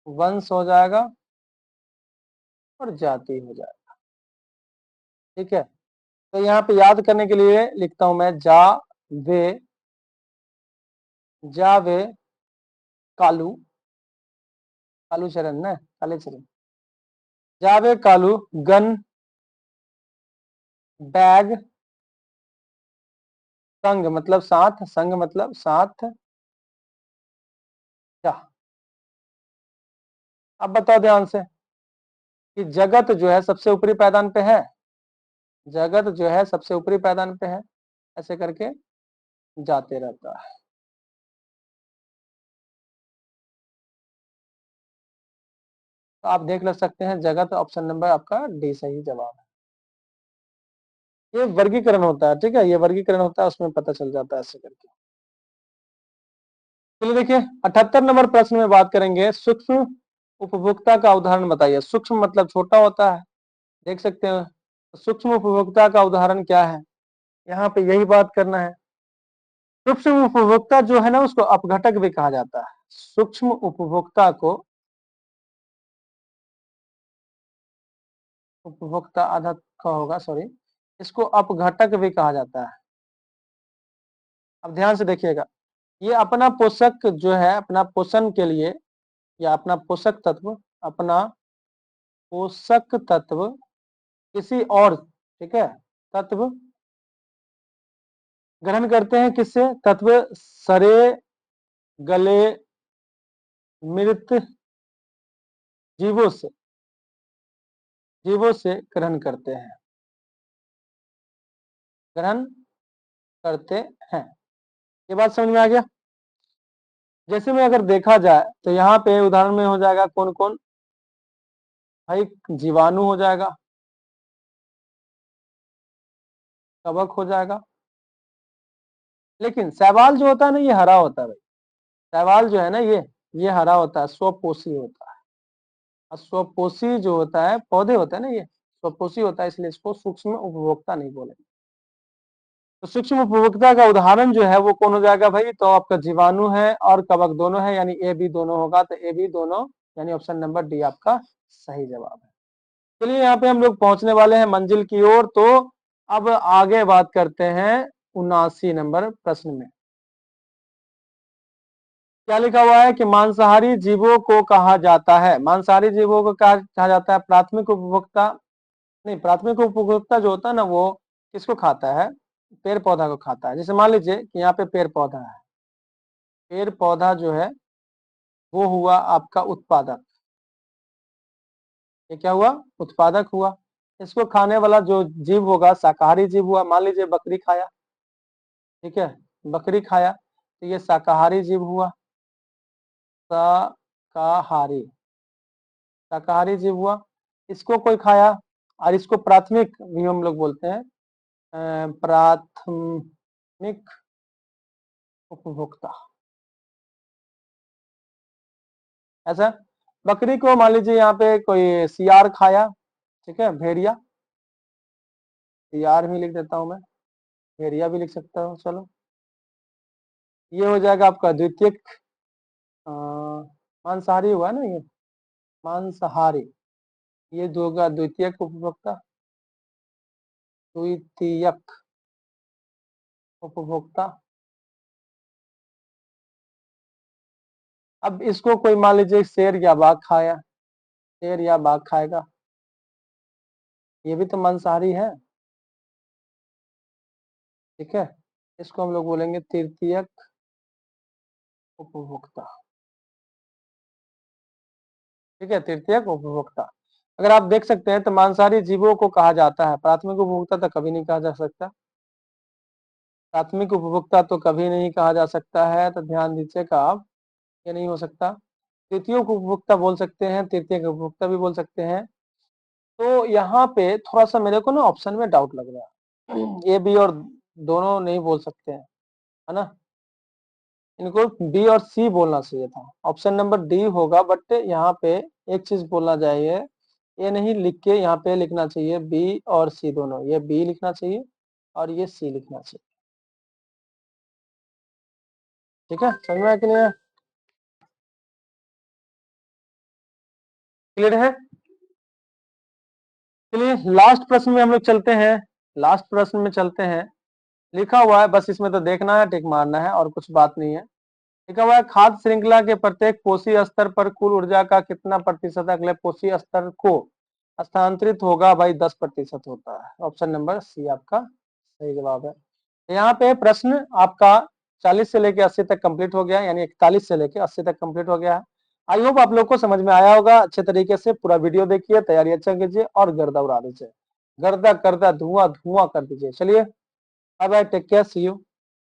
वंश हो जाएगा और जाति हो जाएगा। ठीक है, तो यहाँ पे याद करने के लिए लिखता हूं मैं वे जावे कालू, कालू चरण ना, काले चरण, जावे कालू गन बैग, संग मतलब साथ, संग मतलब साथ जा। अब बताओ ध्यान से कि जगत जो है सबसे ऊपरी पैदान पे है, जगत जो है सबसे ऊपरी पैदान पे है, ऐसे करके जाते रहता है। तो आप देख ले सकते हैं जगत, ऑप्शन नंबर आपका डी सही जवाब है। ये वर्गीकरण होता है, ठीक है, ये वर्गीकरण होता है, उसमें पता चल जाता है ऐसे करके। चलिए देखिए 78 नंबर प्रश्न में बात करेंगे, सूक्ष्म उपभोक्ता का उदाहरण बताइए। सूक्ष्म मतलब छोटा होता है, देख सकते हैं। सूक्ष्म उपभोक्ता का उदाहरण क्या है, यहाँ पे यही बात करना है। सूक्ष्म उपभोक्ता जो है ना उसको अपघटक भी कहा जाता है। सूक्ष्म उपभोक्ता को, उपभोक्ता आधा का होगा, सॉरी, इसको अपघटक भी कहा जाता है। अब ध्यान से देखिएगा, ये अपना पोषक जो है, अपना पोषण के लिए या अपना पोषक तत्व, अपना पोषक तत्व किसी और, ठीक है, तत्व ग्रहण करते हैं, किससे, तत्व सरे गले मृत जीवों से, जीवों से ग्रहण करते हैं, ग्रहण करते हैं। ये बात समझ में आ गया। जैसे में अगर देखा जाए तो यहाँ पे उदाहरण में हो जाएगा कौन कौन, भाई जीवाणु हो जाएगा, कवक हो जाएगा, लेकिन शैवाल जो होता है ना ये हरा होता है भाई। शैवाल जो है ना ये हरा होता है, स्वपोषी होता है। और स्वपोषी जो होता है, पौधे होते हैं ना, ये स्वपोषी होता है, इसलिए इसको सूक्ष्म उपभोक्ता नहीं बोलेंगे। तो सूक्ष्म उपभोक्ता का उदाहरण जो है वो कौन हो जाएगा भाई, तो आपका जीवाणु है और कवक दोनों है, यानी ए बी दोनों होगा, तो ए बी दोनों, यानी ऑप्शन नंबर डी आपका सही जवाब है। चलिए यहाँ पे हम लोग पहुंचने वाले हैं मंजिल की ओर, तो अब आगे बात करते हैं 79 नंबर प्रश्न में। क्या लिखा हुआ है कि मांसाहारी जीवों को कहा जाता है, मांसाहारी जीवों को कहा जाता है प्राथमिक उपभोक्ता, नहीं, प्राथमिक उपभोक्ता जो होता है ना वो किसको खाता है, पेड़ पौधा को खाता है। जैसे मान लीजिए कि यहाँ पे पेड़ पौधा है, पेड़ पौधा जो है वो हुआ आपका उत्पादक, ये क्या हुआ, उत्पादक हुआ। इसको खाने वाला जो जीव होगा शाकाहारी जीव हुआ, मान लीजिए बकरी खाया, ठीक है, बकरी खाया तो ये शाकाहारी जीव हुआ, शाकाहारी, शाकाहारी जीव हुआ। इसको कोई खाया और इसको प्राथमिक भी हम लोग बोलते हैं, प्राथमिक उपभोक्ता। ऐसा बकरी को मान लीजिए यहाँ पे कोई सियार खाया, ठीक है, भेड़िया, सियार भी लिख देता हूं मैं, भेड़िया भी लिख सकता हूँ, चलो ये हो जाएगा आपका द्वितीयक मांसाहारी हुआ ना ये, मांसाहारी, ये दो होगा द्वितीयक उपभोक्ता, द्वितीयक उपभोक्ता। अब इसको कोई मान लीजिए शेर या बाघ खाया, शेर या बाघ खाएगा, ये भी तो मांसाहारी है, ठीक है, इसको हम लोग बोलेंगे तृतीयक उपभोक्ता, ठीक है, तृतीयक उपभोक्ता। अगर आप देख सकते हैं तो मांसाहारी जीवों को कहा जाता है, प्राथमिक उपभोक्ता तो कभी नहीं कहा जा सकता, प्राथमिक उपभोक्ता तो कभी नहीं कहा जा सकता है, तो ध्यान दीजिएगा आप, ये नहीं हो सकता। तृतीय उपभोक्ता बोल सकते हैं, तृतीय उपभोक्ता भी बोल सकते हैं। तो यहाँ पे थोड़ा सा मेरे को ना ऑप्शन में डाउट लग रहा है, ए बी और दोनों नहीं बोल सकते हैं, है ना, इनको बी और सी बोलना चाहिए था, ऑप्शन नंबर डी होगा, बट यहाँ पे एक चीज बोलना चाहिए, ये नहीं लिख के यहाँ पे लिखना चाहिए बी और सी दोनों, ये बी लिखना चाहिए और ये सी लिखना चाहिए, ठीक है, समझ में आया कि नहीं आया? क्लियर है? चलिए लास्ट प्रश्न में हम लोग चलते हैं। लास्ट प्रश्न में चलते हैं। लिखा हुआ है, बस इसमें तो देखना है, टिक मारना है, और कुछ बात नहीं है। लिखा हुआ है खाद्य श्रृंखला के प्रत्येक कोशीय स्तर पर कुल ऊर्जा का कितना प्रतिशत अगले कोशीय स्तर को स्थानांतरित होगा? भाई 10% होता है। ऑप्शन नंबर सी आपका सही जवाब है। यहाँ पे प्रश्न आपका 40 से लेकर 80 तक कंप्लीट हो गया, यानी 41 से लेकर 80 तक कंप्लीट हो गया है। आई होप आप लोग को समझ में आया होगा। अच्छे तरीके से पूरा वीडियो देखिए, तैयारी अच्छा कीजिए और गर्दा उड़ा दीजिए, गर्दा गर्दा धुआं धुआं कर दीजिए। चलिए bye bye, take care, see you.